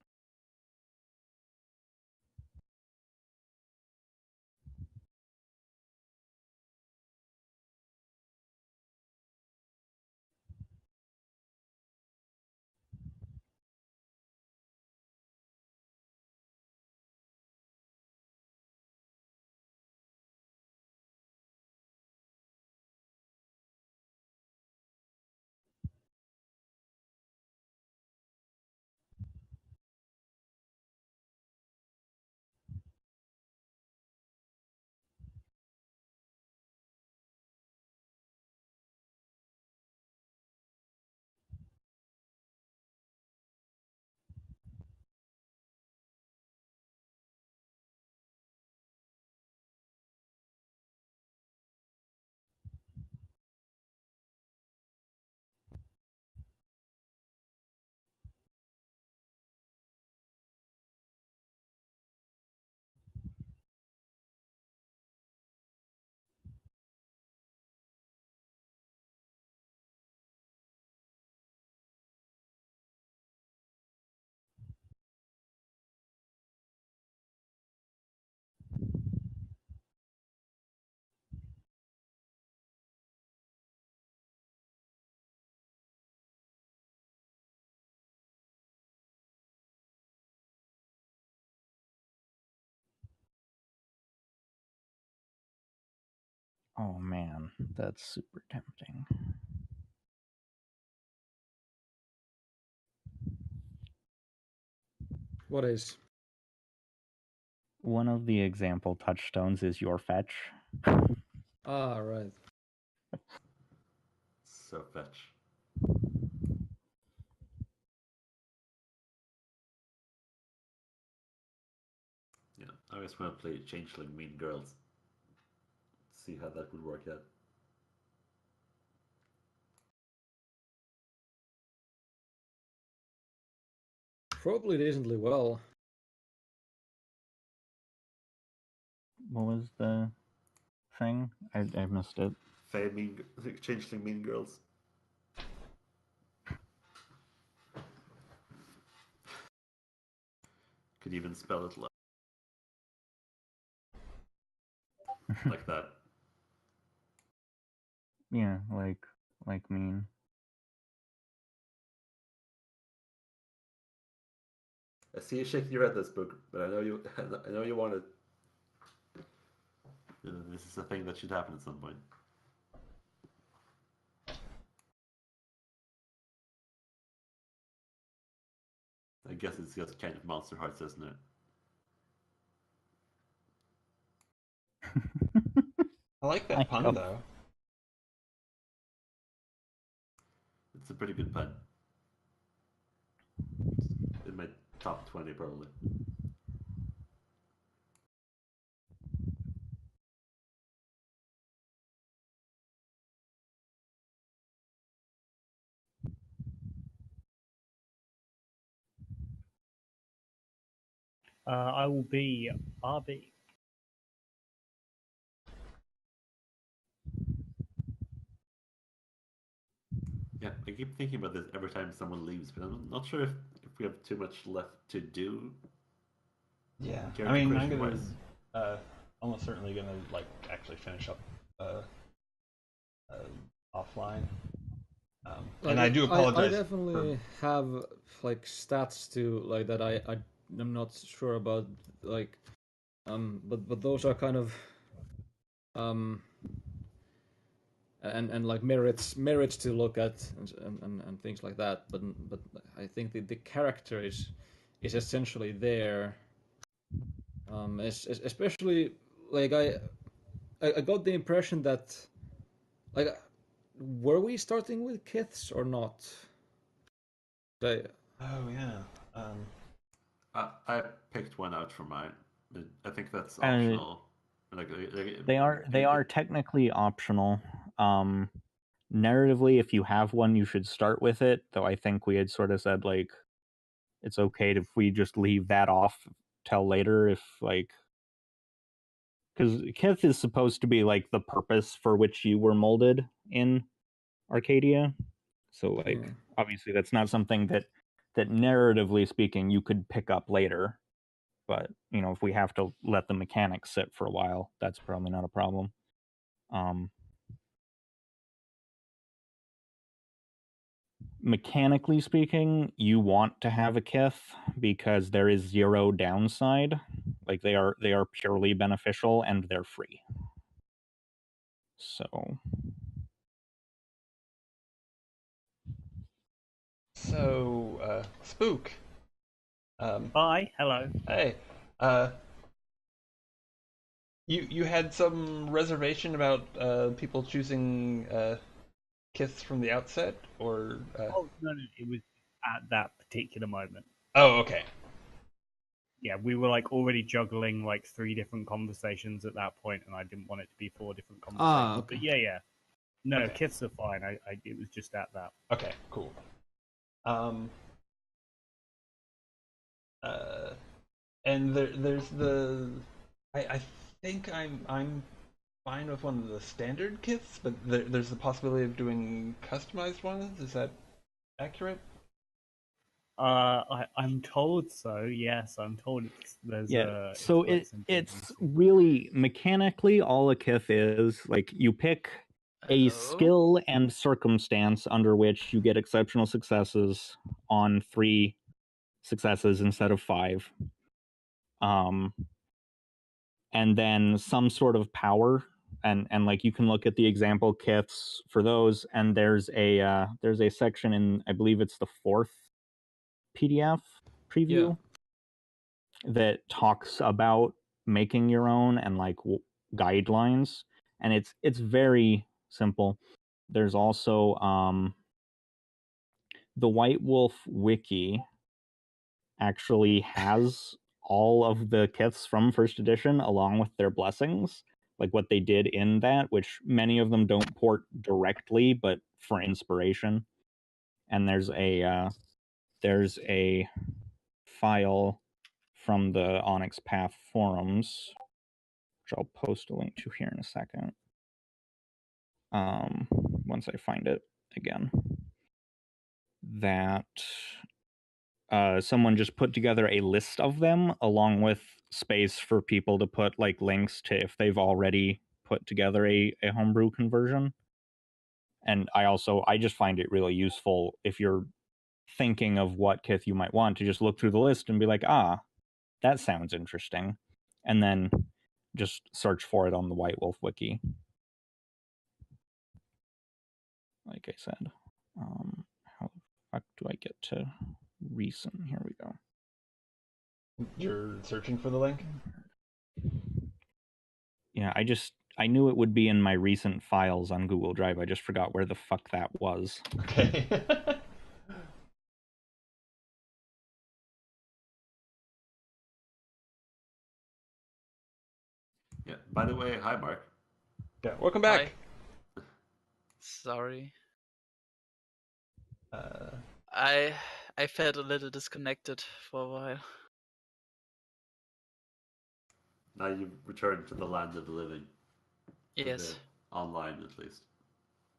Oh man, that's super tempting. What is? One of the example touchstones is your fetch. Ah, right. So fetch. Yeah, I always want to play Changeling Mean Girls. See how that would work out. Probably decently well. What was the thing? I missed it. Changeling Mean Girls. Could even spell it like that. Yeah, like mean. I see you shaking your head this book, but I know you. I know you want it. This is a thing that should happen at some point. I guess it's just kind of Monster Hearts, isn't it? I like that pun though. It's a pretty good pun. It's in my top 20 probably. I will be RB. Yeah, I keep thinking about this every time someone leaves, but I'm not sure if we have too much left to do. Yeah, I Character mean, I'm creation gonna wise. almost certainly gonna like actually finish up uh, offline. Like And I do I apologize definitely have like stats to like that I'm not sure about, like but those are kind of um and like merits to look at and things like that, but I think the character is essentially there, especially like I got the impression that like were we starting with kiths or not? They, Oh yeah. I picked one out for mine. I think that's Uh, optional. they are technically optional. Narratively, if you have one, you should start with it. Though I think we had sort of said like it's okay if we just leave that off till later. If like because Kith is supposed to be like the purpose for which you were molded in Arcadia. So like obviously that's not something that narratively speaking you could pick up later. But if we have to let the mechanics sit for a while, that's probably not a problem. Mechanically speaking, you want to have a Kith because there is zero downside. Like they are purely beneficial and they're free. So Spook. Hi, hello. Hey. You had some reservation about people choosing Kiths from the outset, or Oh no, it was at that particular moment. oh, okay. Yeah, we were like already juggling like 3 different conversations at that point, and I didn't want it to be 4 different conversations. okay. But yeah. No, Okay. kiths are fine. It was just at that. Okay, cool. Um, uh, and there's I think I'm fine with one of the standard kits, but there's the possibility of doing customized ones. Is that accurate? I'm told so. Yes, I'm told there's yeah, a. so it's really mechanically all a Kith is like you pick a skill and circumstance under which you get exceptional successes on 3 successes instead of 5. And then some sort of power, and like you can look at the example kiths for those, and there's a section in, I believe it's the 4th PDF preview that talks about making your own and like guidelines, and it's very simple. There's also the White Wolf wiki actually has all of the kiths from first edition along with their blessings, like what they did in that, which many of them don't port directly, but for inspiration. And there's a file from the Onyx Path forums, which I'll post a link to here in a second. Once I find it again, that someone just put together a list of them along with space for people to put like links to if they've already put together a homebrew conversion. And I just find it really useful if you're thinking of what kith you might want to just look through the list and be like, that sounds interesting, and then just search for it on the White Wolf wiki. Like I said, how the fuck do I get to recent? Here we go. You're searching for the link? Yeah, I knew it would be in my recent files on Google Drive. I just forgot where the fuck that was. Okay. Yeah. By the way, hi Mark. Yeah, welcome back. Hi. Sorry. Uh, I felt a little disconnected for a while. Now you've returned to the land of the living. Yes. Online, at least.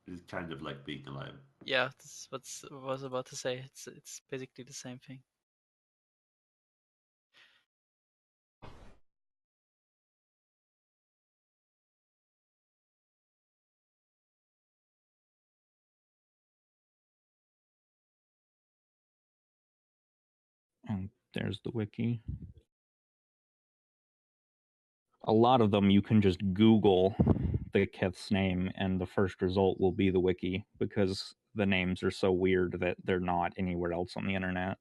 It's kind of like being alive. Yeah, that's what I was about to say. It's basically the same thing. And there's the wiki. A lot of them you can just Google the kith's name and the first result will be the wiki because the names are so weird that they're not anywhere else on the internet.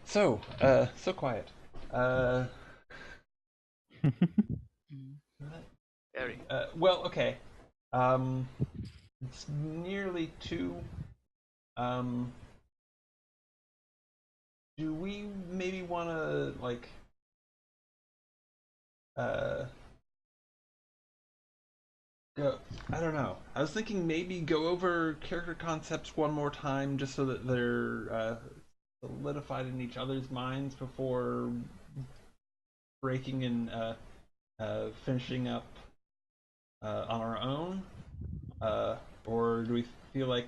So quiet. Mm. Very. Well, okay. Um, it's nearly 2. Um, do we maybe want to like uh go? I don't know. I was thinking maybe go over character concepts one more time, just so that they're solidified in each other's minds before breaking and finishing up on our own. Or do we feel like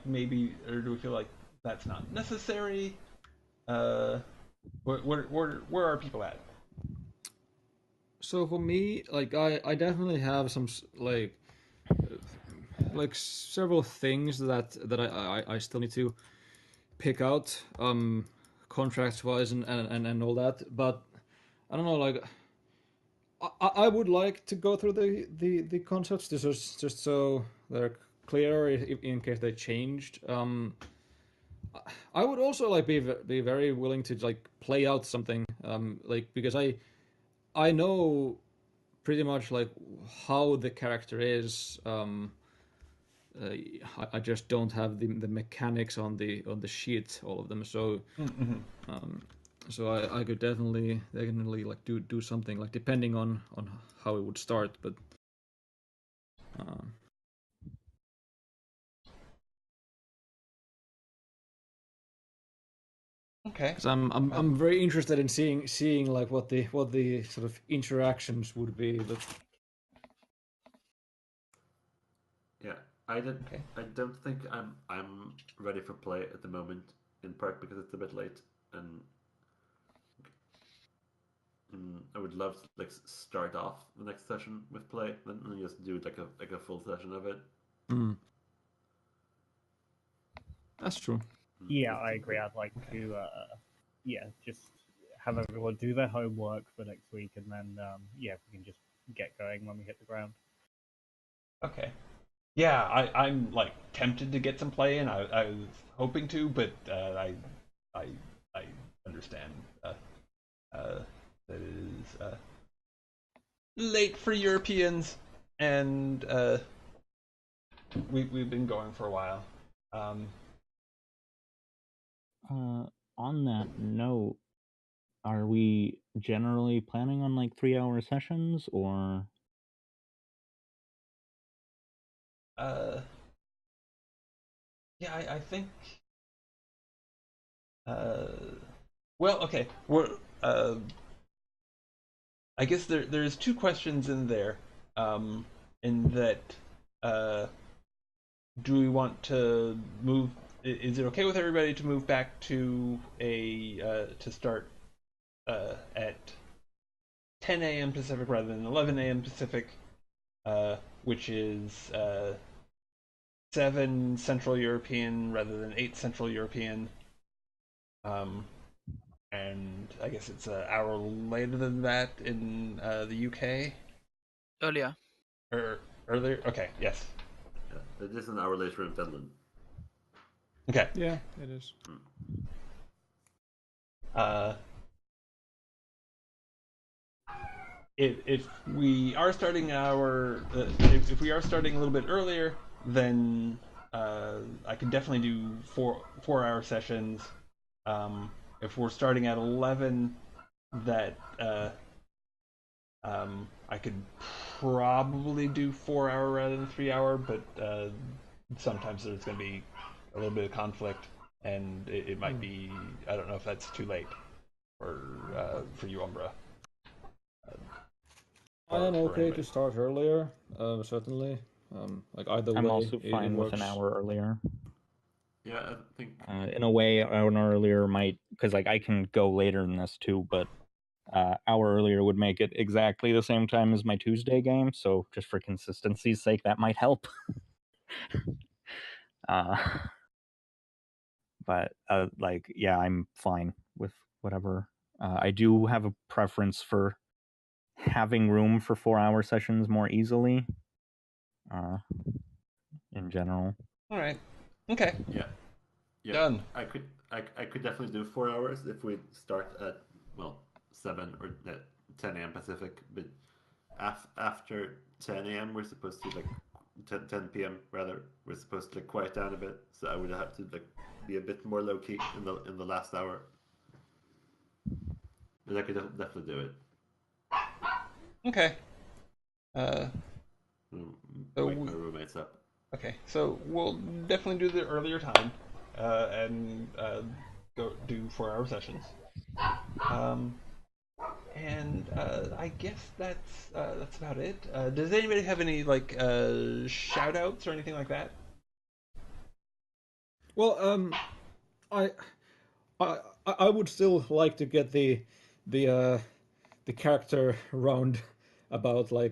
that's not necessary? Uh, where are people at? So for me, like I definitely have some like several things that I still need to pick out contracts wise and all that. But I don't know, like I would like to go through the concepts just so they're clear in case they changed. I would also like be very willing to like play out something like because I know pretty much like how the character is. I just don't have the mechanics on the sheet, all of them. So Mm-hmm. um, so I could definitely like do something like depending on how it would start, but um, Okay. because I'm very interested in seeing like what the sort of interactions would be, but Yeah, Okay. I don't think I'm ready for play at the moment. In part because it's a bit late, and I would love to like start off the next session with play, then and just do like a full session of it. that's true. Yeah, Just I to, agree. like, I'd like Okay. to, yeah, just have everyone do their homework for next week, and then, yeah, we can just get going when we hit the ground. Okay. Yeah, I'm like tempted to get some play in. I was hoping to, but I I understand that it is late for Europeans, and we've been going for a while. Um, On that note, are we generally planning on like 3-hour sessions or? uh, yeah, I think. Uh, well, okay. I guess there's two questions in there. In that, uh, do we want to move? Is it okay with everybody to move back to a to start at 10 a.m. Pacific rather than 11 a.m. Pacific, which is 7 Central European rather than 8 Central European? Um, and I guess it's an hour later than that in the UK Earlier. or earlier. Okay, yes. yeah, it is an hour later in Finland. Okay. Yeah, it is. Uh, if we are starting if we are starting a little bit earlier, then I can definitely do 4 hour sessions. If we're starting at 11, that I could probably do 4 hour rather than 3 hour, but sometimes there's going to be a little bit of conflict, and it might be. I don't know if that's too late for you, Umbra. I am Or okay to anybody. start earlier, certainly. Like either I'm way, also it fine with an works. hour earlier. Yeah, I think In a way, an hour earlier might, because like I can go later than this too, but hour earlier would make it exactly the same time as my Tuesday game. So just for consistency's sake, that might help. uh, but like, yeah, I'm fine with whatever. I do have a preference for having room for 4-hour sessions more easily. In general. All right. Okay. yeah, Done. I could I could definitely do 4 hours if we start at 7 or 10 a.m. Pacific, but after 10 a.m. we're supposed to 10 p.m. rather, we're supposed to quiet down a bit. So I would have to be a bit more low key in the last hour. But I could definitely do it. Okay. Wake my roommates up. Okay, so we'll definitely do the earlier time, and go do 4-hour sessions. And I guess that's about it. Does anybody have any shout outs or anything like that? Well, I I would still like to get the character round about Yeah,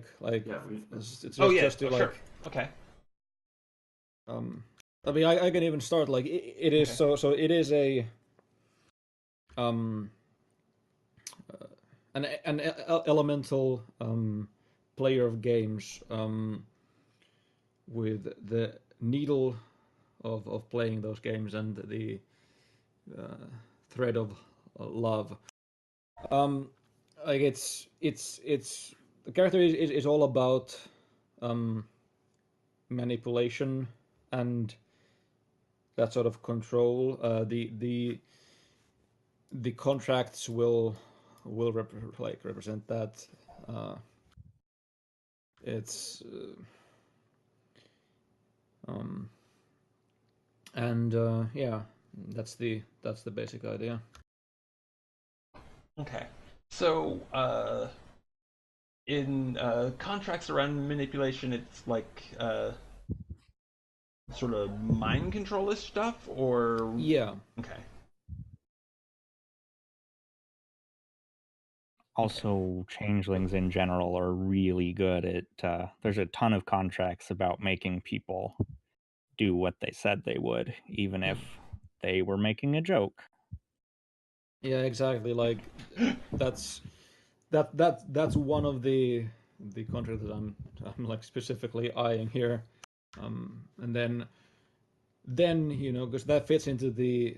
it's just to sure. Okay. I mean, I can even start it is Okay. so it is a an elemental player of games with the needle of playing those games and the thread of love. Like it's the character is all about manipulation and that sort of control. The contracts will represent that. It's and yeah, that's the basic idea. Okay. So, in contracts around manipulation, it's sort of mind control-ish stuff, or Yeah. okay. Also, changelings in general are really good at. There's a ton of contracts about making people do what they said they would, even if they were making a joke. Yeah, exactly. Like that's one of the contracts that I'm like specifically eyeing here. And then because that fits into the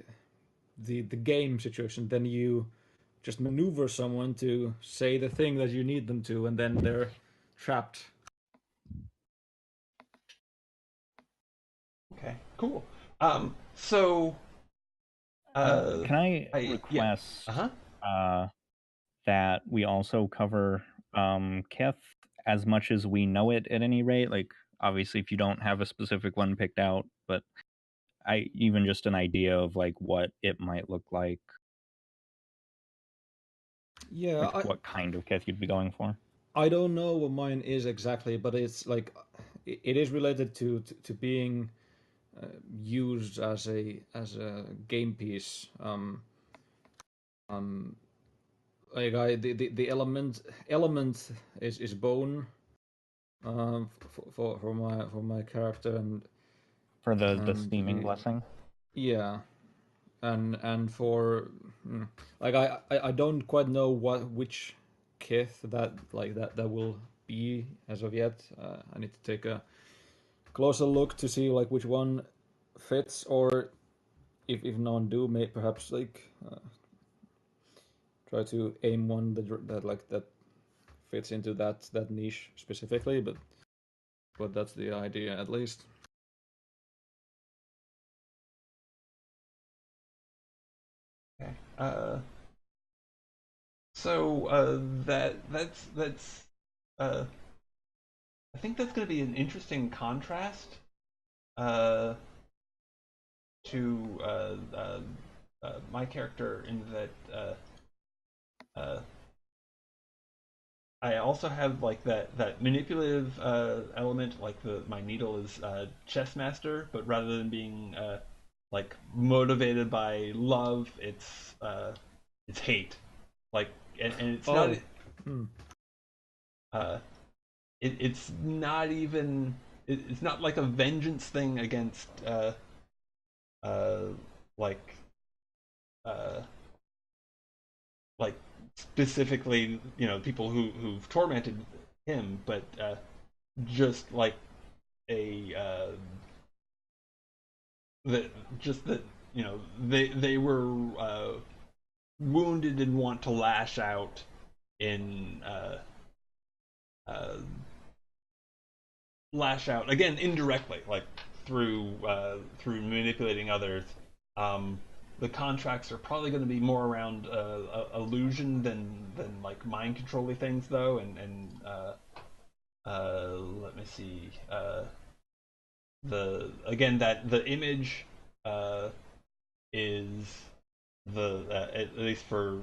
game situation. Then you just maneuver someone to say the thing that you need them to, and then they're trapped. Okay, cool. So, Can I yeah. request Uh-huh. that we also cover Kith as much as we know it at any rate? Like, obviously, if you don't have a specific one picked out, but even just an idea of what it might look like. Yeah, What kind of Kith you'd be going for? I don't know what mine is exactly, but it's it is related to being used as a game piece. The element is bone for my character and for the steaming blessing. Yeah, and for I don't quite know which kith that will be as of yet. I need to take a closer look to see which one fits, or if none do, may perhaps try to aim one that fits into that niche specifically, but that's the idea at least. Okay. So that's I think that's going to be an interesting contrast uh, to my character in that I also have that manipulative element, like my needle is chess master, but rather than being motivated by love, it's hate. Like, and it's not. Uh, it's not even. It's not like a vengeance thing against uh, like uh, like specifically, people who've tormented him, but just like a that just that they were wounded and want to lash out in uh, lash out again indirectly, like through manipulating others. Um, the contracts are probably going to be more around illusion than like mind controlling things, though, and let me see. The again that the image uh, is at least for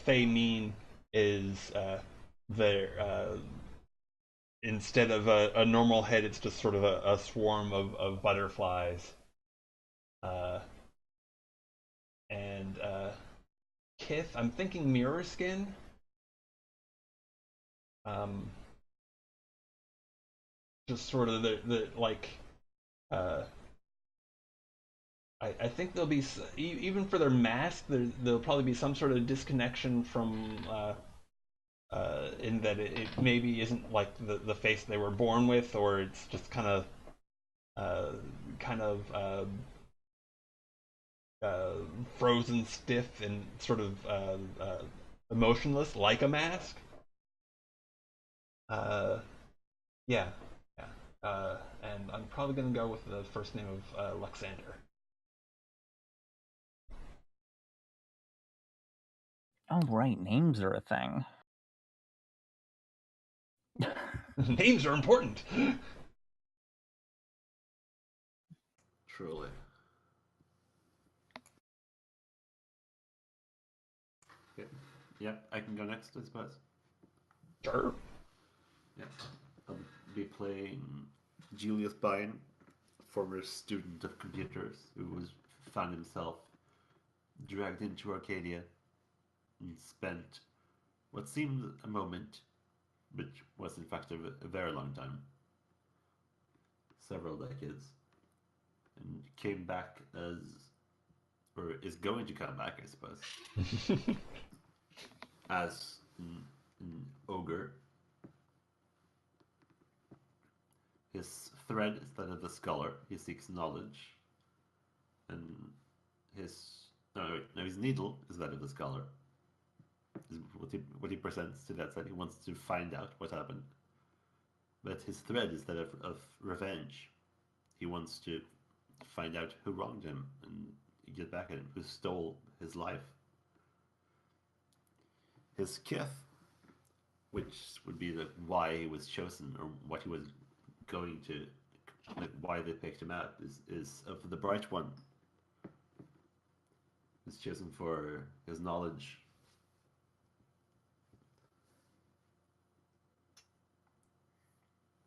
Fei Mean is their instead of a normal head, it's just sort of a swarm of butterflies. Uh, and Kith, I'm thinking mirror skin. Um, just sort of the like. Uh, I think there'll be even for their mask, there'll probably be some sort of disconnection from in that it maybe isn't like the face they were born with, or it's just uh, kind of uh, frozen stiff and sort of emotionless, like a mask. Uh, yeah, yeah. And I'm probably gonna go with the first name of Luxander. Oh, right, names are a thing. Names are important. Truly. Okay. Yeah, I can go next, I suppose. Sure. Yeah. I'll be playing Julius Bine, former student of computers who was found himself dragged into Arcadia and spent what seemed a moment, which was in fact a very long time, several decades, and came back as, or is going to come back, I suppose, as an ogre. His thread is that of the scholar. He seeks knowledge, and his no, his needle is that of the scholar. Is what he presents to that side. He wants to find out what happened, but his thread is that of revenge. He wants to find out who wronged him and get back at him, who stole his life. His kith, which would be the why he was chosen or what he was going to, like why they picked him out, is of the bright one. He's chosen for his knowledge.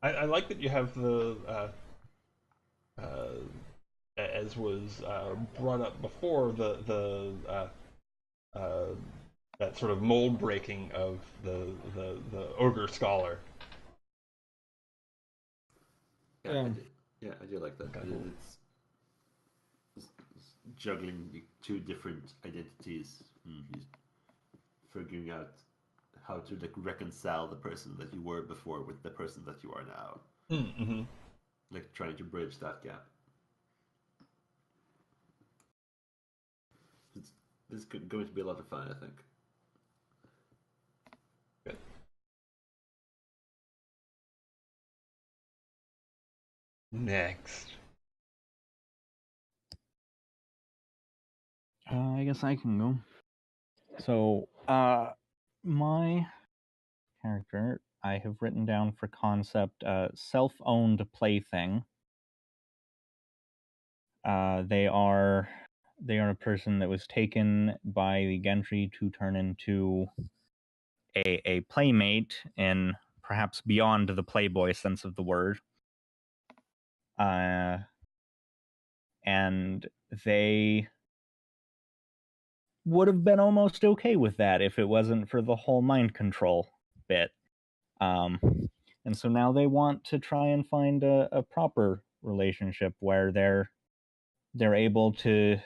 I like that you have the uh, as was brought up before uh, that sort of mold breaking of the ogre scholar. Yeah, I do like that. Okay. It's juggling the two different identities. He's figuring out how to like reconcile the person that you were before with the person that you are now. Mm-hmm. Like trying to bridge that gap. This is going to be a lot of fun, I think. Good. Next. I guess I can go. So, my character I have written down for concept self-owned plaything. They are a person that was taken by the Gentry to turn into a playmate in perhaps beyond the playboy sense of the word. And they would have been almost okay with that if it wasn't for the whole mind control bit. And so now they want to try and find a proper relationship where they're able to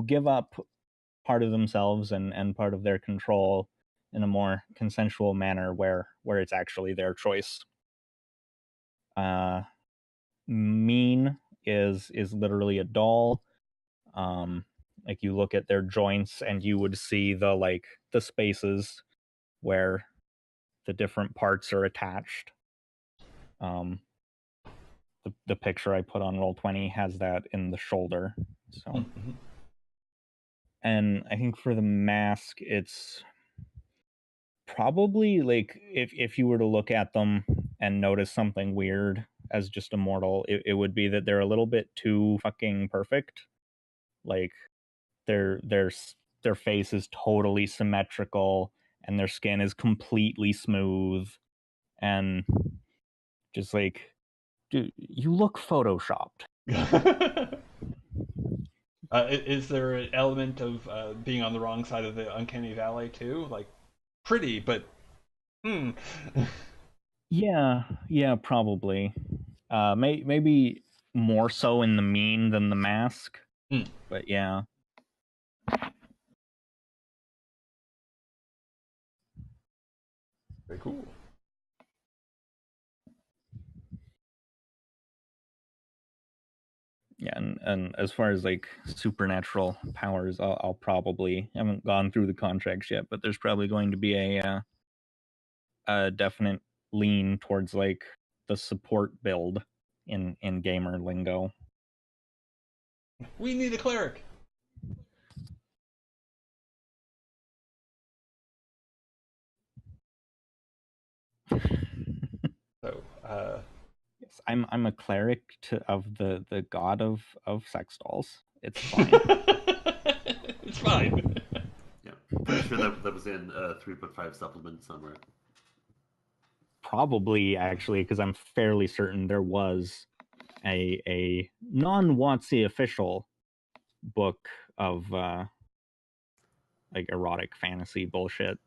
give up part of themselves and part of their control in a more consensual manner where it's actually their choice. Mean is literally a doll. Like you look at their joints and you would see the spaces where the different parts are attached. The picture I put on Roll20 has that in the shoulder. So, Mm-hmm. and I think for the mask, it's probably like if you were to look at them and notice something weird as just a mortal, it would be that they're a little bit too fucking perfect. Like their face is totally symmetrical and their skin is completely smooth and just like, dude, you look photoshopped. Is there an element of being on the wrong side of the uncanny valley too? Like pretty, but Yeah, probably. Maybe more so in the mean than the mask. But yeah. Very cool. Yeah, and as far as like supernatural powers, I'll probably haven't gone through the contracts yet, but there's probably going to be a definite lean towards like the support build in gamer lingo. We need a cleric. So, yes, I'm a cleric of the god of sex dolls. It's fine. It's fine. Yeah, pretty sure that was in 3.5 supplement somewhere. Probably actually, because I'm fairly certain there was a non-WotC official book of like erotic fantasy bullshit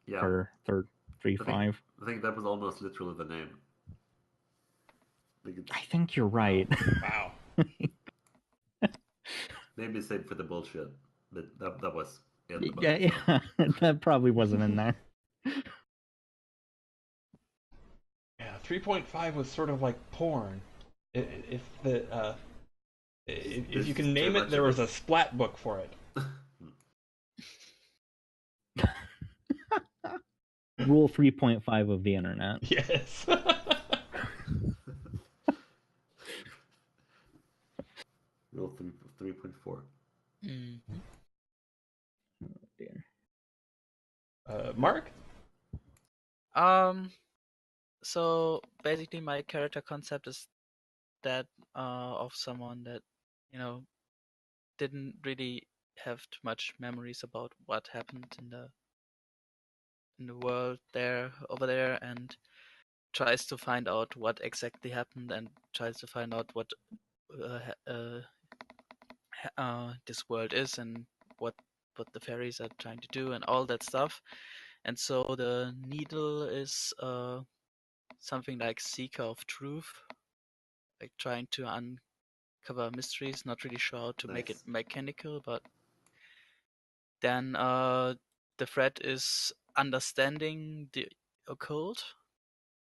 for 3.5. I think that was almost literally the name. I think you're right. Wow. Maybe save for the bullshit, but that was in the book. Yeah, that probably wasn't in there. Yeah, 3.5 was sort of like porn. If if you can name it, there was a splat book for it. Rule 3.5 of the internet. Yes. Rule 3.4. Mm-hmm. Oh dear. Mark? So basically my character concept is that of someone that, didn't really have too much memories about what happened in the world over there, and tries to find out what exactly happened and tries to find out what this world is and what the fairies are trying to do and all that stuff. And so the needle is something like seeker of truth, like trying to uncover mysteries. Not really sure how to make it mechanical, but then the thread is understanding the occult.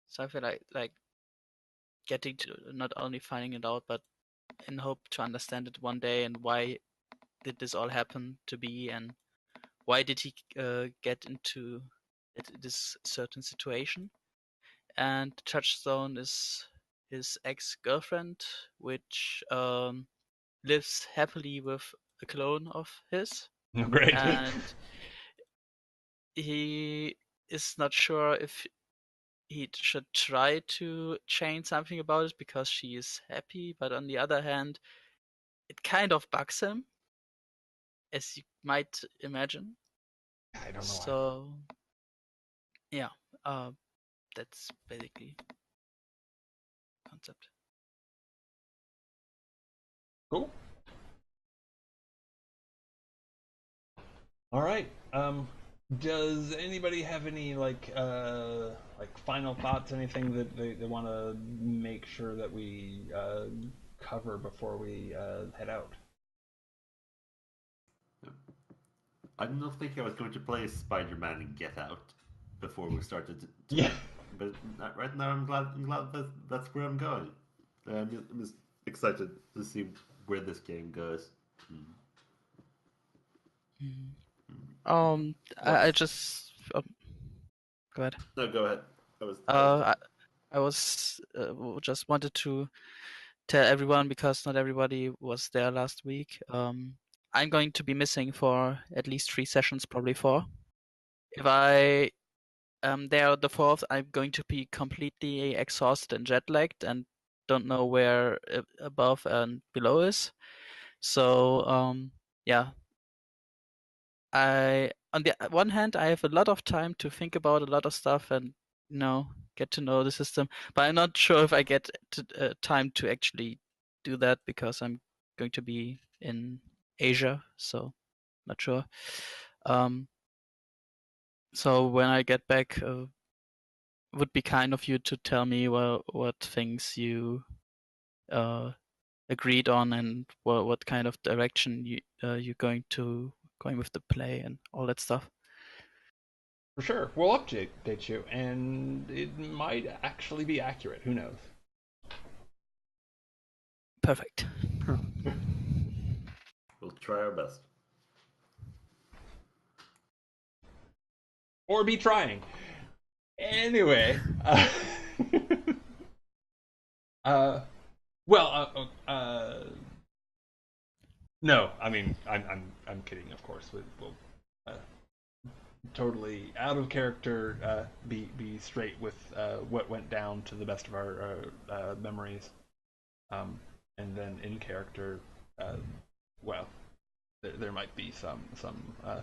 Something like getting to not only finding it out, but in hope to understand it one day, and why did this all happen to be, and why did he get into this certain situation. And the touchstone is his ex-girlfriend, which lives happily with a clone of his. Great. And he is not sure if he should try to change something about it because she is happy, but on the other hand, it kind of bugs him, as you might imagine. I don't know why. So, yeah, that's basically the concept. Cool. All right. Does anybody have any like final thoughts? Anything that they want to make sure that we cover before we head out? I did not think I was going to play Spider-Man and Get Out before we started. Yeah. But right now I'm glad that's where I'm going. I'm just excited to see where this game goes. I What's just go ahead. no? Go ahead. I was. I was just wanted to tell everyone because not everybody was there last week. I'm going to be missing for at least 3 sessions, probably 4. If I am there the 4th, I'm going to be completely exhausted and jet lagged and don't know where above and below is. So yeah, on the one hand, I have a lot of time to think about a lot of stuff and get to know the system, but I'm not sure if I get time to actually do that because I'm going to be in Asia, so not sure. So when I get back, would be kind of you to tell me what things you agreed on and what kind of direction you're going with the play and all that stuff. For sure. We'll update you, and it might actually be accurate. Who knows? Perfect. We'll try our best. Or be trying. Anyway. Uh, well, no. I mean, I'm kidding, of course. We'll totally out of character. Be straight with what went down to the best of our memories, and then in character. Well, there might be some uh,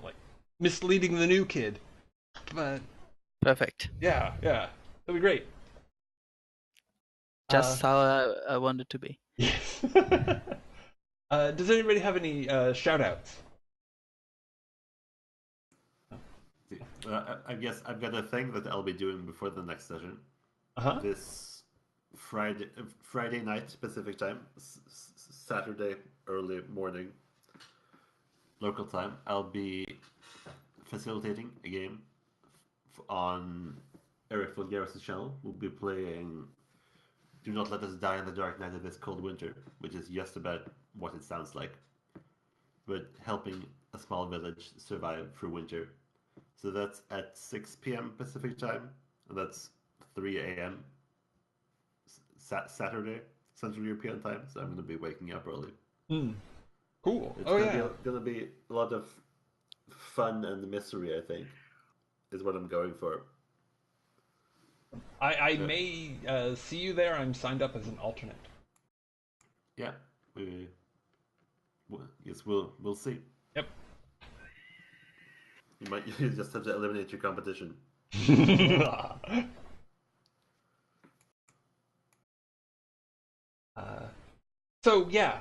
like misleading the new kid, but Perfect. yeah, that'd be great. Just how I want it to be. Yes. Does anybody have any shout outs? I guess I've got a thing that I'll be doing before the next session. Uh-huh. This Friday night Pacific time, Saturday early morning local time, I'll be facilitating a game on Eric Fulgaris' channel. We'll be playing Do Not Let Us Die in the Dark Night of This Cold Winter, which is just about what it sounds like, but helping a small village survive through winter. So that's at 6 p.m. Pacific time, and that's 3 a.m. Saturday Central European time. So I'm going to be waking up early. Cool. It's going to be a lot of fun and mystery, I think, is what I'm going for. I may see you there. I'm signed up as an alternate. Yeah. Yes, we'll see. Yep. You just have to eliminate your competition. So yeah,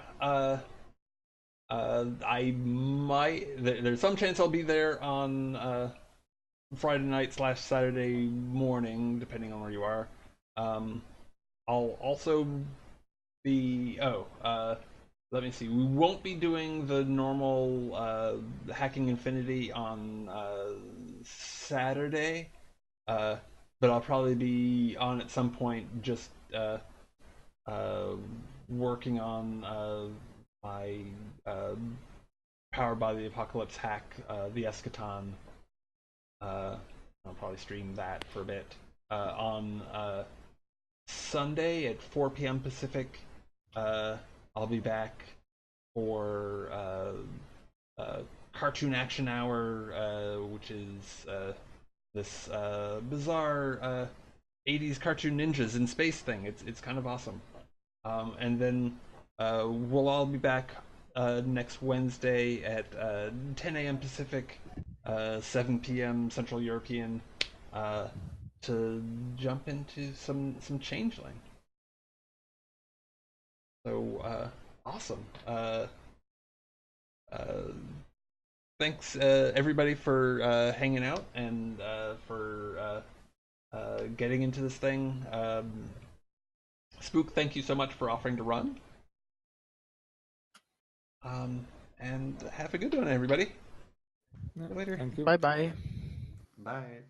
I might. There's some chance I'll be there on Friday night / Saturday morning, depending on where you are. I'll also be. Let me see. We won't be doing the normal Hacking Infinity on Saturday, but I'll probably be on at some point, just working on my Powered by the Apocalypse hack, the Eschaton. I'll probably stream that for a bit on Sunday at 4 p.m. Pacific. I'll be back for Cartoon Action Hour, which is this bizarre 80s cartoon ninjas in space thing. It's kind of awesome. And then we'll all be back next Wednesday at 10 a.m. Pacific, 7 p.m. Central European, to jump into some Changeling. So awesome. Thanks everybody for hanging out and for getting into this thing. Spook, thank you so much for offering to run. And have a good one, everybody. Yeah, Later. thank you. Bye bye. Bye.